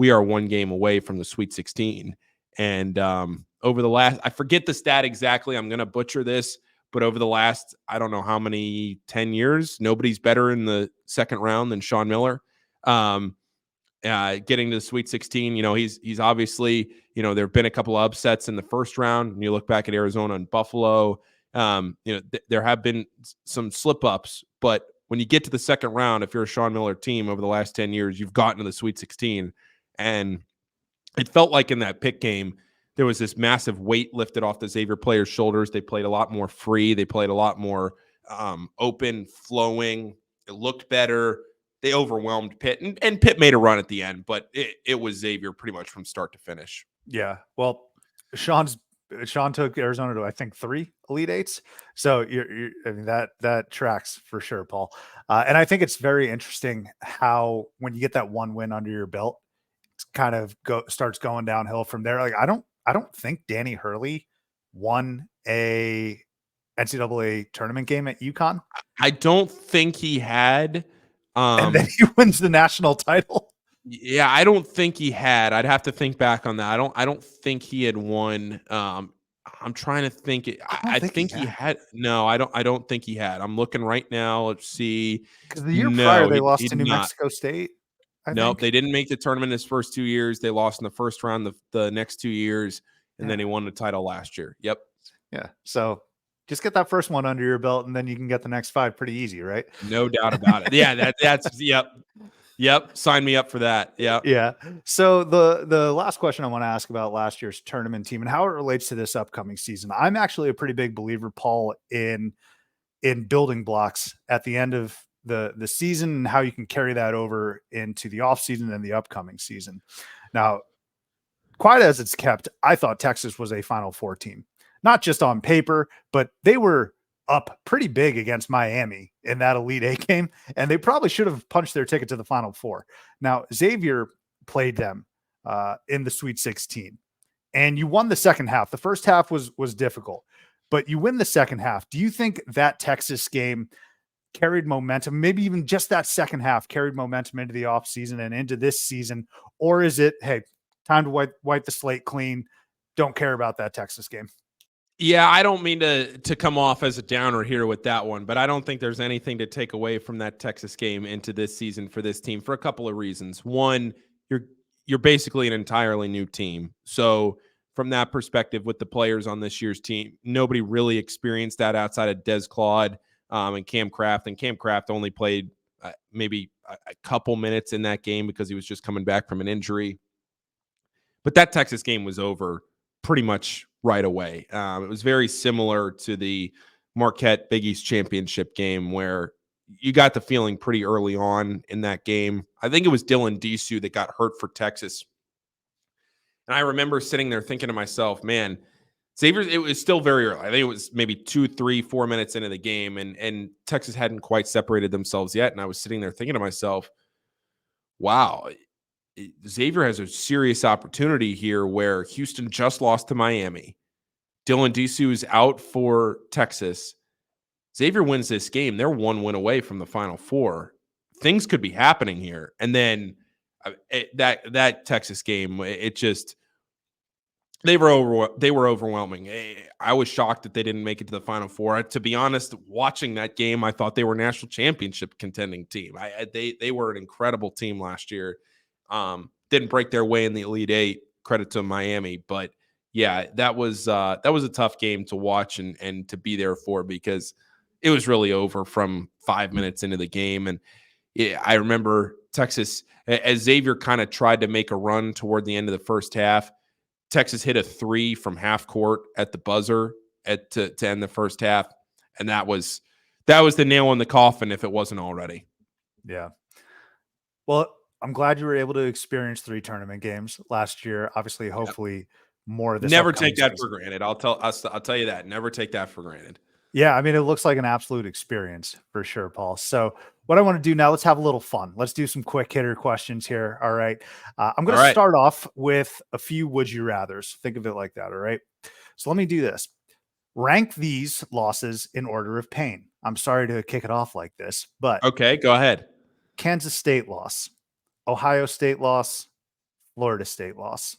we are one game away from the Sweet 16. And over the last, I forget the stat exactly. I'm going to butcher this, but over the last, I don't know how many, 10 years, nobody's better in the second round than Sean Miller. Getting to the Sweet 16, he's obviously, there have been a couple of upsets in the first round. And you look back at Arizona and Buffalo, there have been some slip ups, but when you get to the second round, if you're a Sean Miller team over the last 10 years, you've gotten to the Sweet 16. And it felt like in that pick game, there was this massive weight lifted off the Xavier players' shoulders. They played a lot more free. They played a lot more open, flowing. It looked better. They overwhelmed Pitt, and Pitt made a run at the end, but it was Xavier pretty much from start to finish. Yeah. Well, Sean took Arizona to, I think, 3 Elite Eights. So I mean, that tracks for sure, Paul. And I think it's very interesting how when you get that one win under your belt, it's kind of starts going downhill from there. Like I don't think Danny Hurley won a NCAA tournament game at UConn. I don't think he had. And then he wins the national title. Yeah, I don't think he had. I'd have to think back on that. I don't think he had won. I'm trying to think. I think he had. No, I don't think he had. I'm looking right now. Let's see. Because the year prior they lost to New Mexico State. Nope, they didn't make the tournament his first 2 years. They lost in the first round the next 2 years, and then he won the title last year. Yep. Yeah. So just get that first one under your belt, and then you can get the next 5 pretty easy, right? No doubt about it. Yeah, that's yep. Sign me up for that. Yeah. Yeah. So the last question I want to ask about last year's tournament team and how it relates to this upcoming season. I'm actually a pretty big believer, Paul, in building blocks at the end of the season and how you can carry that over into the offseason and the upcoming season. Now, quite as it's kept, I thought Texas was a Final Four team, not just on paper, but they were up pretty big against Miami in that Elite Eight game, and they probably should have punched their ticket to the Final Four. Now, Xavier played them in the Sweet 16, and you won the second half. The first half was difficult, but you win the second half. Do you think that Texas game carried momentum, maybe even just that second half carried momentum into the offseason and into this season? Or is it, hey, time to wipe the slate clean, don't care about that Texas game? Yeah, I don't mean to come off as a downer here with that one, but I don't think there's anything to take away from that Texas game into this season for this team for a couple of reasons. One, you're basically an entirely new team. So from that perspective, with the players on this year's team, nobody really experienced that outside of Des Claude and Cam Kraft. And Cam Kraft only played maybe a couple minutes in that game because he was just coming back from an injury. But that Texas game was over pretty much right away. It was very similar to the Marquette Big East Championship game where you got the feeling pretty early on in that game. I think it was Dylan Disu that got hurt for Texas. And I remember sitting there thinking to myself, man, Xavier, it was still very early. I think it was maybe 2, 3, 4 minutes into the game, and Texas hadn't quite separated themselves yet. And I was sitting there thinking to myself, wow, Xavier has a serious opportunity here where Houston just lost to Miami. Dylan Disu is out for Texas. Xavier wins this game. They're 1 win away from the Final Four. Things could be happening here. And then that Texas game, it just they were overwhelming. I was shocked that they didn't make it to the Final Four. To be honest, watching that game, I thought they were a national championship contending team. They were an incredible team last year. Didn't break their way in the Elite Eight. Credit to Miami, but yeah, that was a tough game to watch and to be there for because it was really over from 5 minutes into the game. And I remember Texas, as Xavier kind of tried to make a run toward the end of the first half, Texas hit a 3 from half court at the buzzer to end the first half, and that was the nail in the coffin if it wasn't already. Yeah. Well, I'm glad you were able to experience 3 tournament games last year. Obviously, hopefully more of this. Never take that for granted. I'll tell you that. Never take that for granted. Yeah, I mean, it looks like an absolute experience for sure, Paul. So what I want to do now, let's have a little fun. Let's do some quick hitter questions here. All right. I'm going to start off with a few would you rathers. Think of it like that. All right. So let me do this. Rank these losses in order of pain. I'm sorry to kick it off like this, but okay, go ahead. Kansas State loss, Ohio State loss, Florida State loss.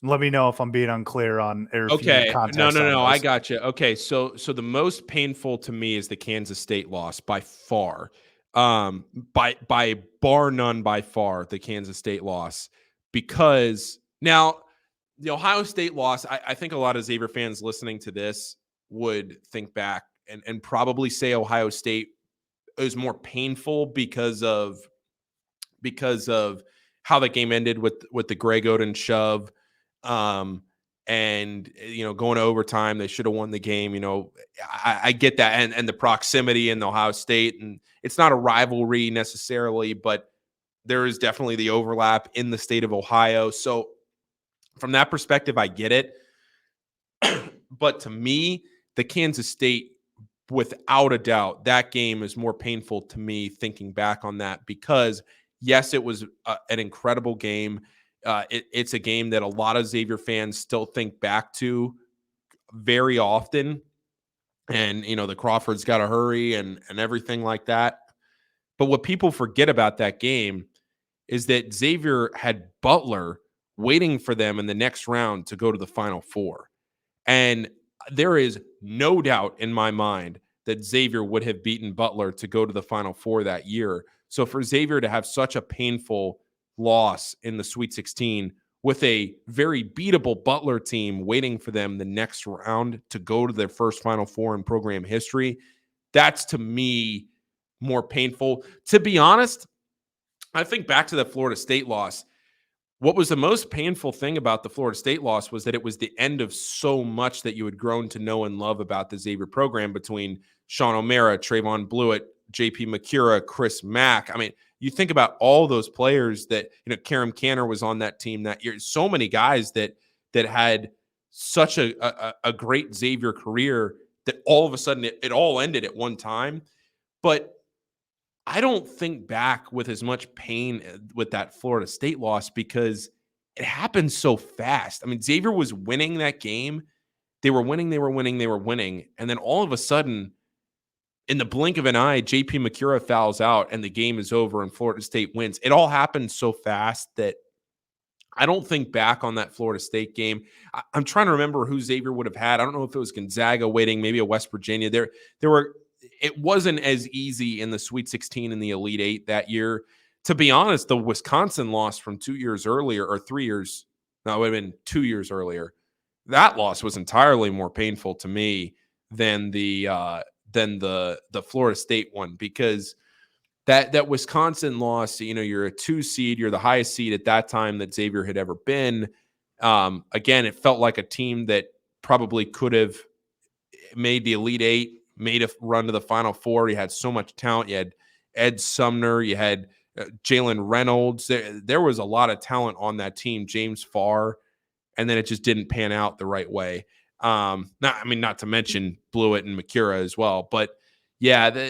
Let me know if I'm being unclear on, or if you need Okay. No, context no, on no. I those. got you. Okay. So the most painful to me is the Kansas State loss by far. By bar none, by far, the Kansas State loss. Because now the Ohio State loss, I think a lot of Xavier fans listening to this would think back and probably say Ohio State is more painful because of how the game ended with the Greg Oden shove. And going to overtime, they should have won the game. I get that, and the proximity in the Ohio State, and it's not a rivalry necessarily, but there is definitely the overlap in the state of Ohio. So from that perspective, I get it. But to me, the Kansas State, without a doubt, that game is more painful to me thinking back on that, because yes, it was an incredible game. It's a game that a lot of Xavier fans still think back to very often. And, the Crawfords got to hurry and everything like that. But what people forget about that game is that Xavier had Butler waiting for them in the next round to go to the Final Four. And there is no doubt in my mind that Xavier would have beaten Butler to go to the Final Four that year. So for Xavier to have such a painful loss in the Sweet 16 with a very beatable Butler team waiting for them the next round to go to their first Final Four in program history, that's to me more painful. To be honest, I think back to the Florida State loss. What was the most painful thing about the Florida State loss was that it was the end of so much that you had grown to know and love about the Xavier program between Sean O'Mara, Trayvon Blewett, JP McCura, Chris Mack. I mean, you think about all those players that, Karam Canner was on that team that year. So many guys that had such a great Xavier career that all of a sudden it all ended at one time. But I don't think back with as much pain with that Florida State loss because it happened so fast. I mean, Xavier was winning that game. They were winning. And then all of a sudden, in the blink of an eye, JP McCura fouls out and the game is over and Florida State wins. It all happened so fast that I don't think back on that Florida State game. I'm trying to remember who Xavier would have had. I don't know if it was Gonzaga waiting, maybe a West Virginia. There were. It wasn't as easy in the Sweet 16 and the Elite Eight that year. To be honest, the Wisconsin loss from 2 years earlier, or 3 years, no, it would have been 2 years earlier. That loss was entirely more painful to me than the Florida State one, because that Wisconsin loss, you're a 2 seed, you're the highest seed at that time that Xavier had ever been. Again, it felt like a team that probably could have made the Elite Eight, made a run to the Final Four. You had so much talent. You had Ed Sumner. You had Jalen Reynolds. There was a lot of talent on that team. James Farr, and then it just didn't pan out the right way. Not to mention Blewett and McCura as well. But yeah,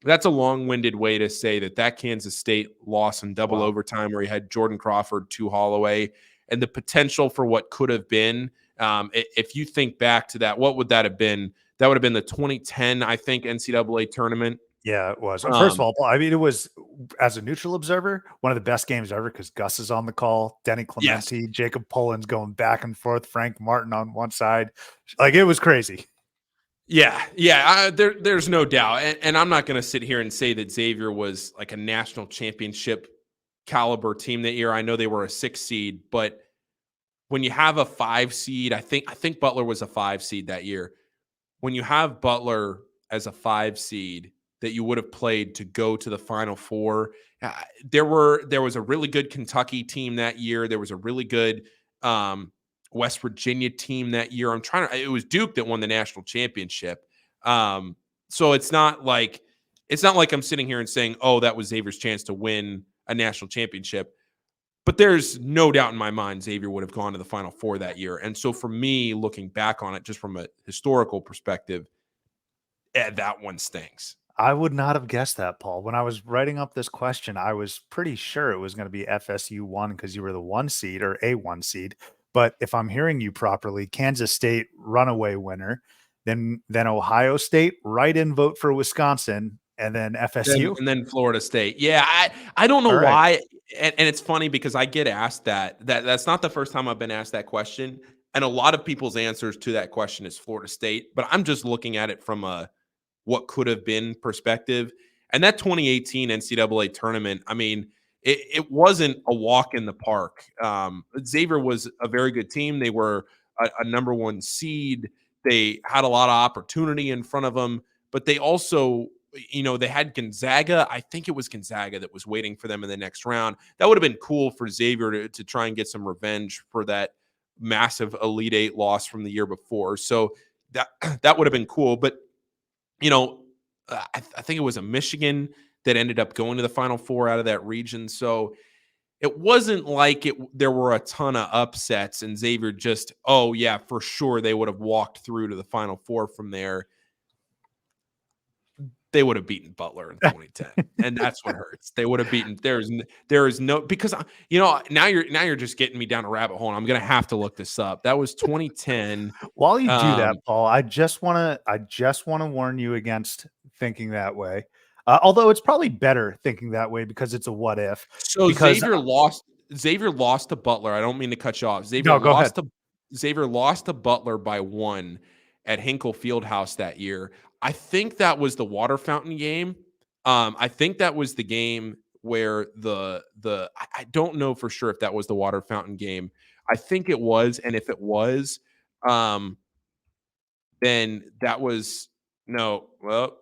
that's a long-winded way to say that Kansas State loss in double overtime, where you had Jordan Crawford, 2 Holloway, and the potential for what could have been. If you think back to that, what would that have been? That would have been the 2010, I think, NCAA tournament. Yeah, it was. First of all, I mean, it was, as a neutral observer, one of the best games ever because Gus is on the call, Denny Clementi, yes, Jacob Pullins going back and forth, Frank Martin on one side. Like, it was crazy. Yeah. There's no doubt. And I'm not going to sit here and say that Xavier was like a national championship caliber team that year. I know they were a 6 seed, but when you have a 5 seed, I think Butler was a 5 seed that year. When you have Butler as a 5 seed that you would have played to go to the Final Four, there was a really good Kentucky team that year. There was a really good West Virginia team that year. It was Duke that won the national championship. So it's not like I'm sitting here and saying, oh, that was Xavier's chance to win a national championship. But there's no doubt in my mind Xavier would have gone to the Final Four that year. And so for me, looking back on it just from a historical perspective, that one stings. I would not have guessed that, Paul. When I was writing up this question, I was pretty sure it was going to be FSU 1 because you were the 1 seed or a 1 seed. But if I'm hearing you properly, Kansas State runaway winner, then Ohio State write-in vote for Wisconsin, and then FSU, and then Florida State. Yeah, I don't know why. And it's funny because I get asked that's not the first time I've been asked that question. And a lot of people's answers to that question is Florida State, but I'm just looking at it from a what could have been perspective. And that 2018 NCAA tournament, I mean, it wasn't a walk in the park. Xavier was a very good team. They were a number one seed. They had a lot of opportunity in front of them, but they also, they had Gonzaga. I think it was Gonzaga that was waiting for them in the next round. That would have been cool for Xavier to try and get some revenge for that massive Elite Eight loss from the year before. So that would have been cool. But I think it was a Michigan that ended up going to the Final Four out of that region. So it wasn't like there were a ton of upsets and Xavier just, oh yeah, for sure they would have walked through to the Final Four from there. They would have beaten Butler in 2010, and that's what hurts. They would have beaten. There is no because now you're just getting me down a rabbit hole. And I'm gonna have to look this up. That was 2010. While you do that, Paul, I just want to warn you against thinking that way. Although it's probably better thinking that way because it's a what if. So because Xavier lost to Butler. I don't mean to cut you off. Xavier lost to Butler by 1 at Hinkle Fieldhouse that year. I think that was the water fountain game. I think that was the game where I don't know for sure if that was the water fountain game. I think it was, and if it was, then that was no. Well,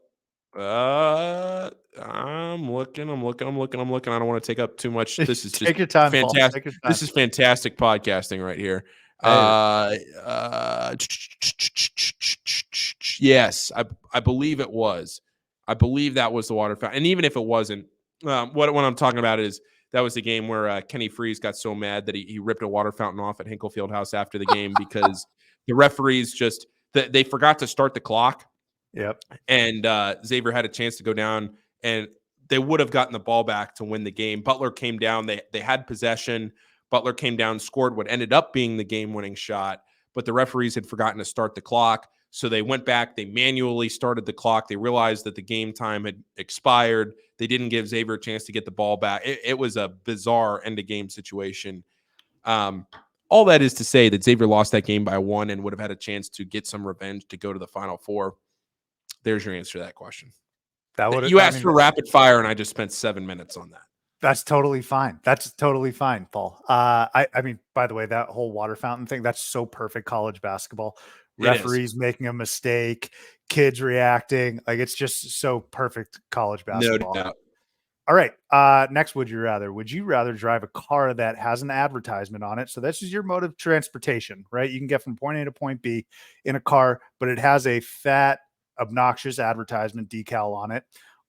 I'm looking. I don't want to take up too much. This is just take your time, fantastic. Paul. Take your time. This is fantastic podcasting right here. Yes, I believe it was. I believe that was the water fountain. And even if it wasn't, what I'm talking about is that was the game where Kenny Freese got so mad that he ripped a water fountain off at Hinkle Fieldhouse after the game because the referees they forgot to start the clock. Yep. And Xavier had a chance to go down, and they would have gotten the ball back to win the game. Butler came down. They had possession. Butler came down, scored what ended up being the game-winning shot, but the referees had forgotten to start the clock. So they went back. They manually started the clock. They realized that the game time had expired. They didn't give Xavier a chance to get the ball back. It was a bizarre end-of-game situation. All that is to say that Xavier lost that game by 1 and would have had a chance to get some revenge to go to the Final Four. There's your answer to that question. You asked for rapid fire, and I just spent 7 minutes on that. That's totally fine. That's totally fine, Paul. I mean, by the way, that whole water fountain thing, that's so perfect college basketball. Referees making a mistake, kids reacting. Like, it's just so perfect college basketball. No doubt. All right. Next, would you rather? Would you rather drive a car that has an advertisement on it? So this is your mode of transportation, right? You can get from point A to point B in a car, but it has a fat, obnoxious advertisement decal on it,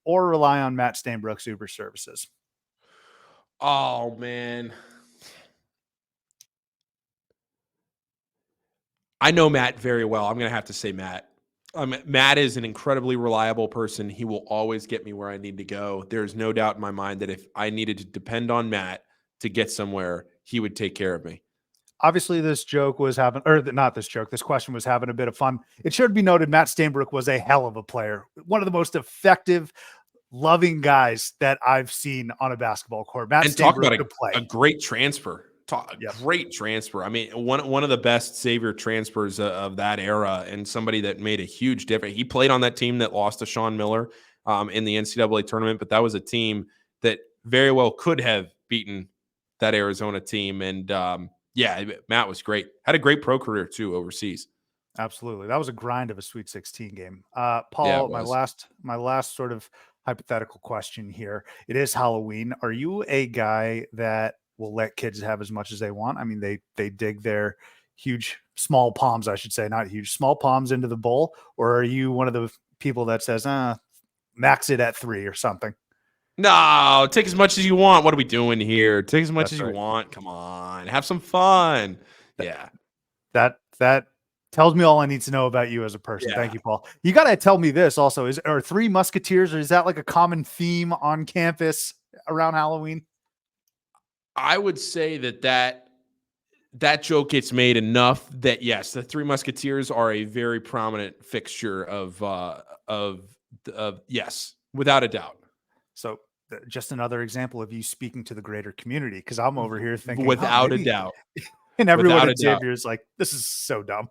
or rely on Matt Stainbrook's Uber services. Oh, man. I know Matt very well. I'm going to have to say Matt. Matt is an incredibly reliable person. He will always get me where I need to go. There's no doubt in my mind that if I needed to depend on Matt to get somewhere, he would take care of me. Obviously, this question was having a bit of fun. It should be noted Matt Stainbrook was a hell of a player. One of the most effective, loving guys that I've seen on a basketball court. Matt Stainbrook to play. A great transfer. Great transfer. I mean, one of the best Xavier transfers of that era, and somebody that made a huge difference. He played on that team that lost to Sean Miller in the NCAA tournament, but that was a team that very well could have beaten that Arizona team. And yeah, Matt was great. Had a great pro career too overseas. Absolutely. That was a grind of a Sweet 16 game. Paul, yeah, my last sort of hypothetical question here. It is Halloween. Are you a guy that will let kids have as much as they want? I mean, they dig their small palms, I should say, not huge, small palms into the bowl, or are you one of the people that says, max it at 3 or something? No, take as much as you want. What are we doing here? Take as much as you want. Come on, have some fun. That tells me all I need to know about you as a person. Thank you, Paul. You got to tell me this also. Are 3 Musketeers, or is that like a common theme on campus around Halloween? I would say that joke gets made enough that yes, the 3 Musketeers are a very prominent fixture of yes, without a doubt. So just another example of you speaking to the greater community, because I'm over here thinking, oh, Without a maybe, doubt. and everyone Without a at doubt. Xavier is like, this is so dumb.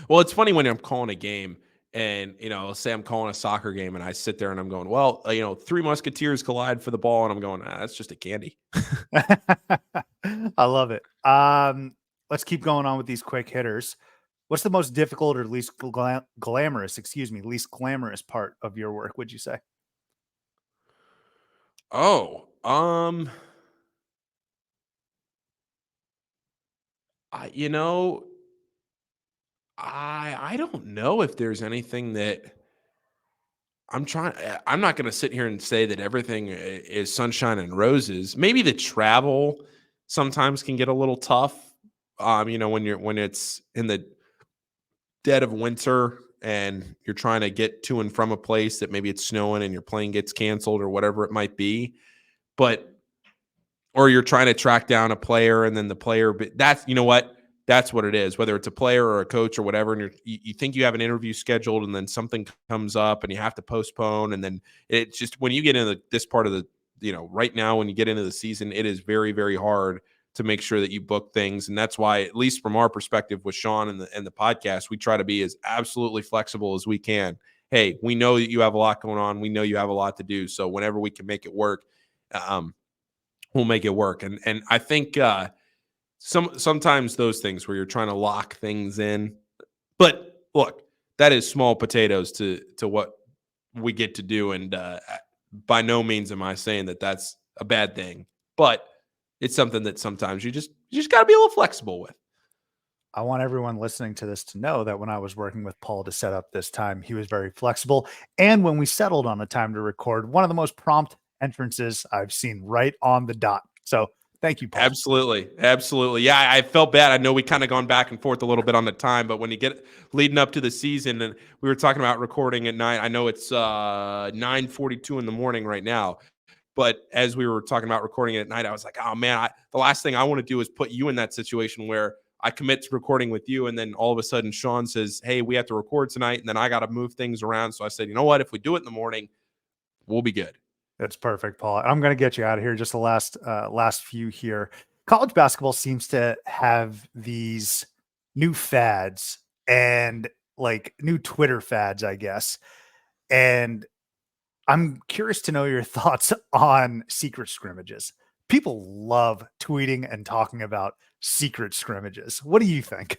Well, it's funny when I'm calling a game and, let's say I'm calling a soccer game and I sit there and I'm going, well, 3 Musketeers collide for the ball. And I'm going, that's just a candy. I love it. Let's keep going on with these quick hitters. What's the most difficult or least glamorous, least glamorous part of your work, would you say? Oh, I don't know if there's anything that I'm not going to sit here and say that everything is sunshine and roses. Maybe the travel sometimes can get a little tough. When it's in the dead of winter and you're trying to get to and from a place that maybe it's snowing and your plane gets canceled or whatever it might be. But or you're trying to track down a player and then the player, but that's what it is, whether it's a player or a coach or whatever. And you think you have an interview scheduled and then something comes up and you have to postpone. And then it's just, when you get into this part of right now, when you get into the season, it is very, very hard to make sure that you book things. And that's why, at least from our perspective with Sean and the podcast, we try to be as absolutely flexible as we can. Hey, we know that you have a lot going on. We know you have a lot to do. So whenever we can make it work, we'll make it work. And I think sometimes those things where you're trying to lock things in, but look, that is small potatoes to what we get to do. And by no means am I saying that that's a bad thing, but it's something that sometimes you just got to be a little flexible with. I want everyone listening to this to know that when I was working with Paul to set up this time, he was very flexible. And when we settled on a time to record, one of the most prompt entrances I've seen, right on the dot. So thank you, Paul. Absolutely. Yeah, I felt bad. I know we kind of gone back and forth a little bit on the time, but when you get leading up to the season, and we were talking about recording at 9, I know it's 9:42 in the morning right now. But as we were talking about recording it at night, I was like, oh man, the last thing I want to do is put you in that situation where I commit to recording with you. And then all of a sudden Sean says, hey, we have to record tonight. And then I got to move things around. So I said, you know what, if we do it in the morning, we'll be good. That's perfect, Paul. I'm going to get you out of here. Just the last few here. College basketball seems to have these new fads and like new Twitter fads, I guess. And I'm curious to know your thoughts on secret scrimmages. People love tweeting and talking about secret scrimmages. What do you think?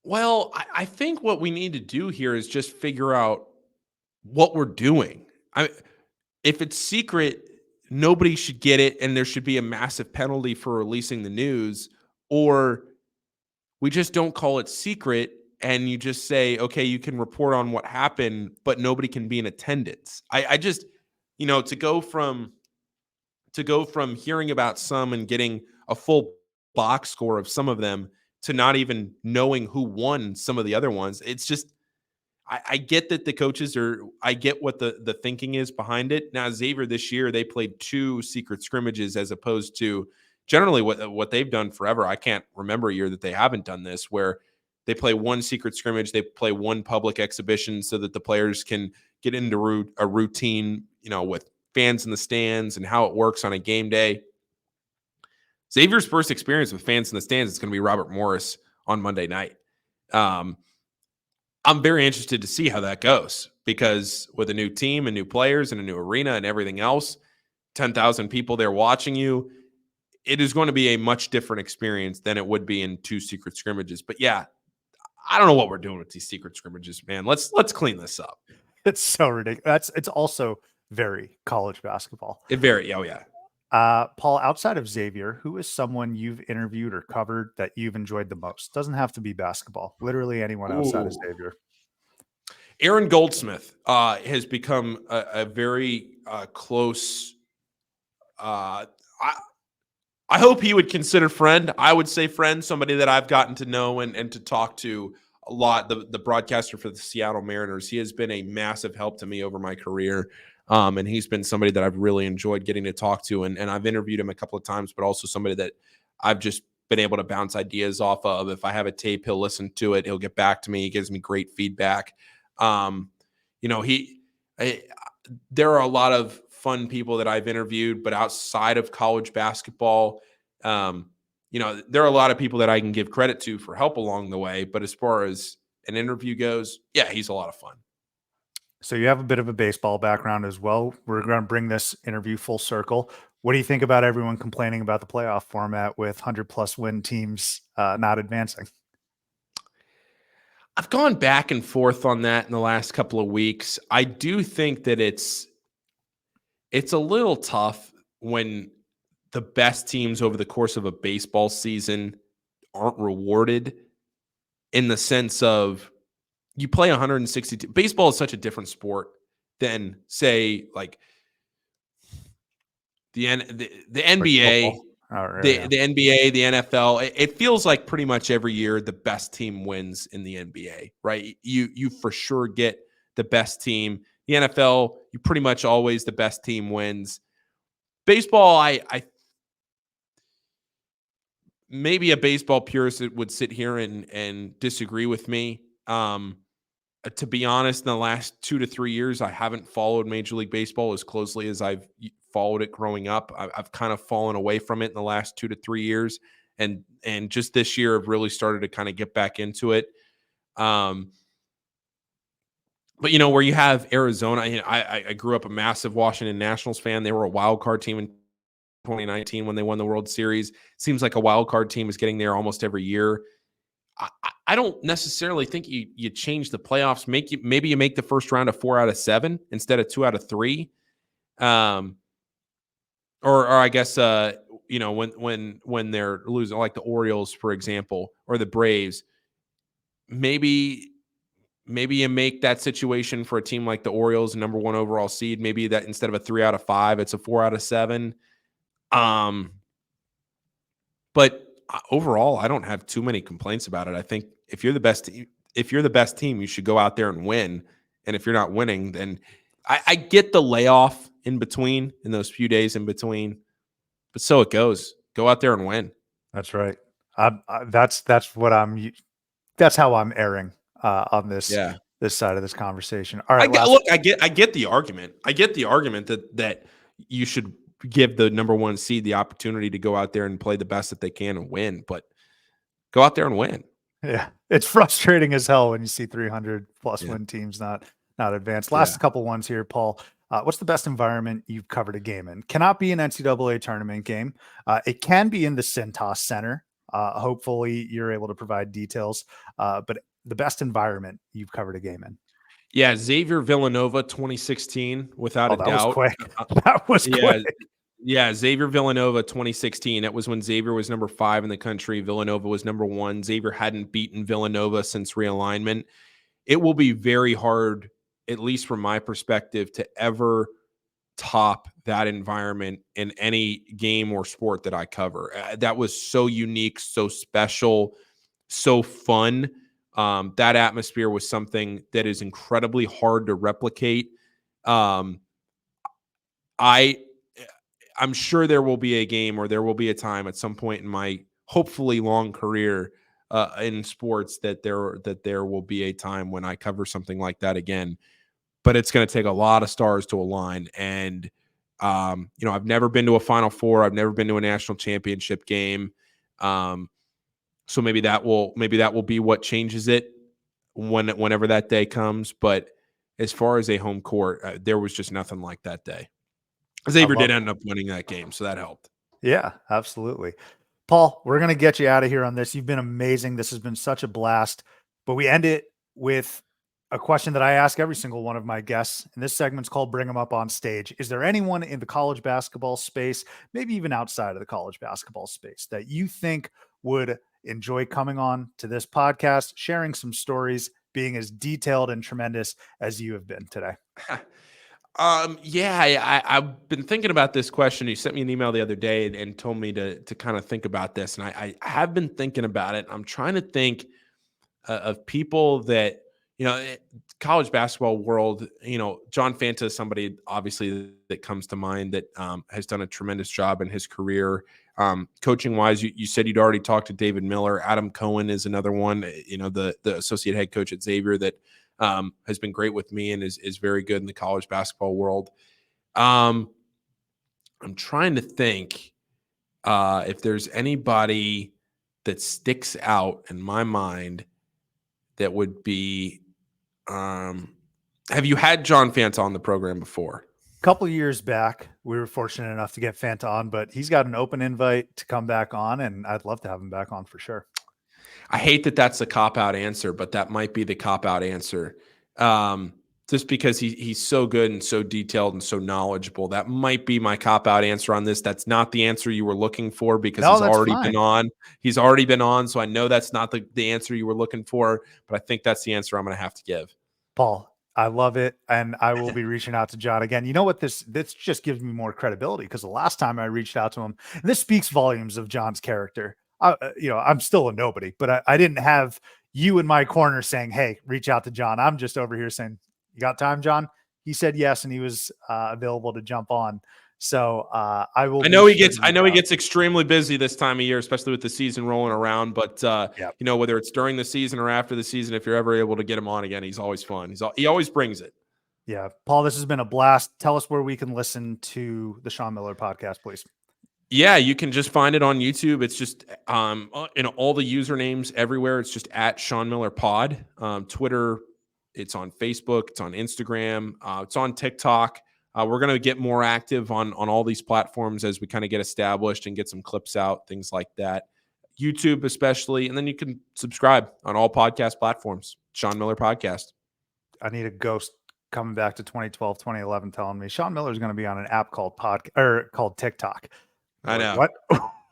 Well, I think what we need to do here is just figure out what we're doing. If it's secret, nobody should get it, and there should be a massive penalty for releasing the news, or we just don't call it secret and you just say, okay, you can report on what happened, but nobody can be in attendance. I just, to go from hearing about some and getting a full box score of some of them to not even knowing who won some of the other ones. It's just, I get that the coaches I get what the thinking is behind it. Now, Xavier this year, they played 2 secret scrimmages as opposed to generally what they've done forever. I can't remember a year that they haven't done this, where they play 1 secret scrimmage, they play 1 public exhibition so that the players can get into a routine, with fans in the stands and how it works on a game day. Xavier's first experience with fans in the stands is going to be Robert Morris on Monday night. I'm very interested to see how that goes, because with a new team and new players and a new arena and everything else, 10,000 people there watching you, it is going to be a much different experience than it would be in 2 secret scrimmages. But yeah, I don't know what we're doing with these secret scrimmages, man. Let's clean this up. It's so ridiculous. It's also very college basketball. Oh yeah. Paul, outside of Xavier, who is someone you've interviewed or covered that you've enjoyed the most? Doesn't have to be basketball. Literally anyone outside of Xavier. Aaron Goldsmith has become a very close. I hope he would consider friend. I would say friend, somebody that I've gotten to know and to talk to a lot. The broadcaster for the Seattle Mariners. He has been a massive help to me over my career. And he's been somebody that I've really enjoyed getting to talk to. And I've interviewed him a couple of times, but also somebody that I've just been able to bounce ideas off of. If I have a tape, he'll listen to it. He'll get back to me. He gives me great feedback. There are a lot of fun people that I've interviewed, but outside of college basketball, there are a lot of people that I can give credit to for help along the way. But as far as an interview goes, yeah, he's a lot of fun. So you have a bit of a baseball background as well. We're going to bring this interview full circle. What do you think about everyone complaining about the playoff format with 100+ win teams not advancing? I've gone back and forth on that in the last couple of weeks. I do think that it's a little tough when the best teams over the course of a baseball season aren't rewarded, in the sense of you play 162. Baseball is such a different sport than, say, like the NBA, the NBA, the NFL. It feels like pretty much every year the best team wins in the NBA, right? You for sure get the best team. The NFL, you pretty much always the best team wins. Baseball, I maybe a baseball purist would sit here and disagree with me. To be honest, in the last 2 to 3 years, I haven't followed Major League Baseball as closely as I've followed it growing up. I've kind of fallen away from it in the last 2 to 3 years, and just this year I've really started to kind of get back into it. But where you have Arizona, I grew up a massive Washington Nationals fan. They were a wild card team in 2019 when they won the World Series. Seems like a wild card team is getting there almost every year. I don't necessarily think you change the playoffs. Maybe you make the first round a 4 out of 7 instead of 2 out of 3. Or I guess when they're losing, like the Orioles, for example, or the Braves, maybe you make that situation for a team like the Orioles, number 1 overall seed. Maybe that instead of a 3 out of 5, it's a 4 out of 7. But overall, I don't have too many complaints about it. I think if you're the best team, you should go out there and win. And if you're not winning, then I get the layoff in between, in those few days in between, but so it goes. Go out there and win. That's right. That's how I'm erring on this side of this conversation. All right. I get the argument. I get the argument that you should give the number 1 seed the opportunity to go out there and play the best that they can and win, but go out there and win. Yeah. It's frustrating as hell when you see 300+ win teams not advance. Last couple ones here, Paul. What's the best environment you've covered a game in? Cannot be an NCAA tournament game. It can be in the Cintas Center. Hopefully you're able to provide details, but the best environment you've covered a game in. Yeah, Xavier Villanova 2016, without a doubt. Was quick. That was quick. Yeah, Xavier Villanova 2016. That was when Xavier was number 5 in the country. Villanova was number 1. Xavier hadn't beaten Villanova since realignment. It will be very hard, at least from my perspective, to ever top that environment in any game or sport that I cover. That was so unique, so special, so fun. That atmosphere was something that is incredibly hard to replicate. I'm sure there will be a game, or there will be a time at some point in my hopefully long career in sports that there will be a time when I cover something like that again. But it's going to take a lot of stars to align. And I've never been to a Final Four. I've never been to a national championship game. So maybe that will be what changes it whenever that day comes. But as far as a home court, there was just nothing like that day. Xavier did end up winning that game, so that helped. Yeah, absolutely. Paul, we're going to get you out of here on this. You've been amazing. This has been such a blast. But we end it with a question that I ask every single one of my guests. And this segment's called Bring Them Up on Stage. Is there anyone in the college basketball space, maybe even outside of the college basketball space, that you think would enjoy coming on to this podcast, sharing some stories, being as detailed and tremendous as you have been today? I've been thinking about this question. You sent me an email the other day and told me to kind of think about this. And I have been thinking about it. I'm trying to think of people that, college basketball world, John Fanta is somebody obviously that comes to mind that has done a tremendous job in his career. Coaching wise, you said you'd already talked to David Miller. Adam Cohen is another one, the associate head coach at Xavier that has been great with me and is very good in the college basketball world. I'm trying to think if there's anybody that sticks out in my mind that would be. Have you had John Fanta on the program before? A couple of years back, we were fortunate enough to get Fanta on, but he's got an open invite to come back on, and I'd love to have him back on for sure. I hate that that's the cop-out answer, but that might be the cop-out answer. Just because he's so good and so detailed and so knowledgeable. That might be my cop-out answer on this. That's not the answer you were looking for because he's already been on. He's already been on, so I know that's not the answer you were looking for, but I think that's the answer I'm going to have to give. Paul, I love it, and I will be reaching out to John again. You know what? This just gives me more credibility because the last time I reached out to him, and this speaks volumes of John's character. I'm still a nobody, but I didn't have you in my corner saying, "Hey, reach out to John." I'm just over here saying, "You got time, John?" He said yes, and he was available to jump on. So I will. I know he gets extremely busy this time of year, especially with the season rolling around. But you know, whether it's during the season or after the season, if you're ever able to get him on again, he's always fun. He always brings it. Yeah, Paul, this has been a blast. Tell us where we can listen to the Sean Miller podcast, please. Yeah, you can just find it on YouTube. It's just in all the usernames everywhere. It's just at Sean Miller Pod. Twitter, it's on Facebook, it's on Instagram, it's on TikTok. We're going to get more active on all these platforms as we kind of get established and get some clips out, things like that. YouTube especially, and then you can subscribe on all podcast platforms. Sean Miller Podcast. I need a ghost coming back to 2012, 2011 telling me Sean Miller is going to be on an app called called TikTok. I know. What?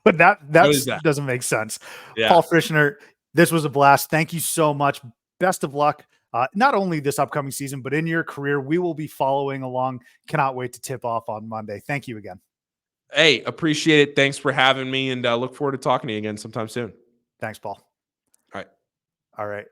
But that doesn't make sense. Yeah. Paul Fritschner, this was a blast. Thank you so much. Best of luck. Not only this upcoming season, but in your career. We will be following along. Cannot wait to tip off on Monday. Thank you again. Hey, appreciate it. Thanks for having me, and look forward to talking to you again sometime soon. Thanks, Paul. All right. All right.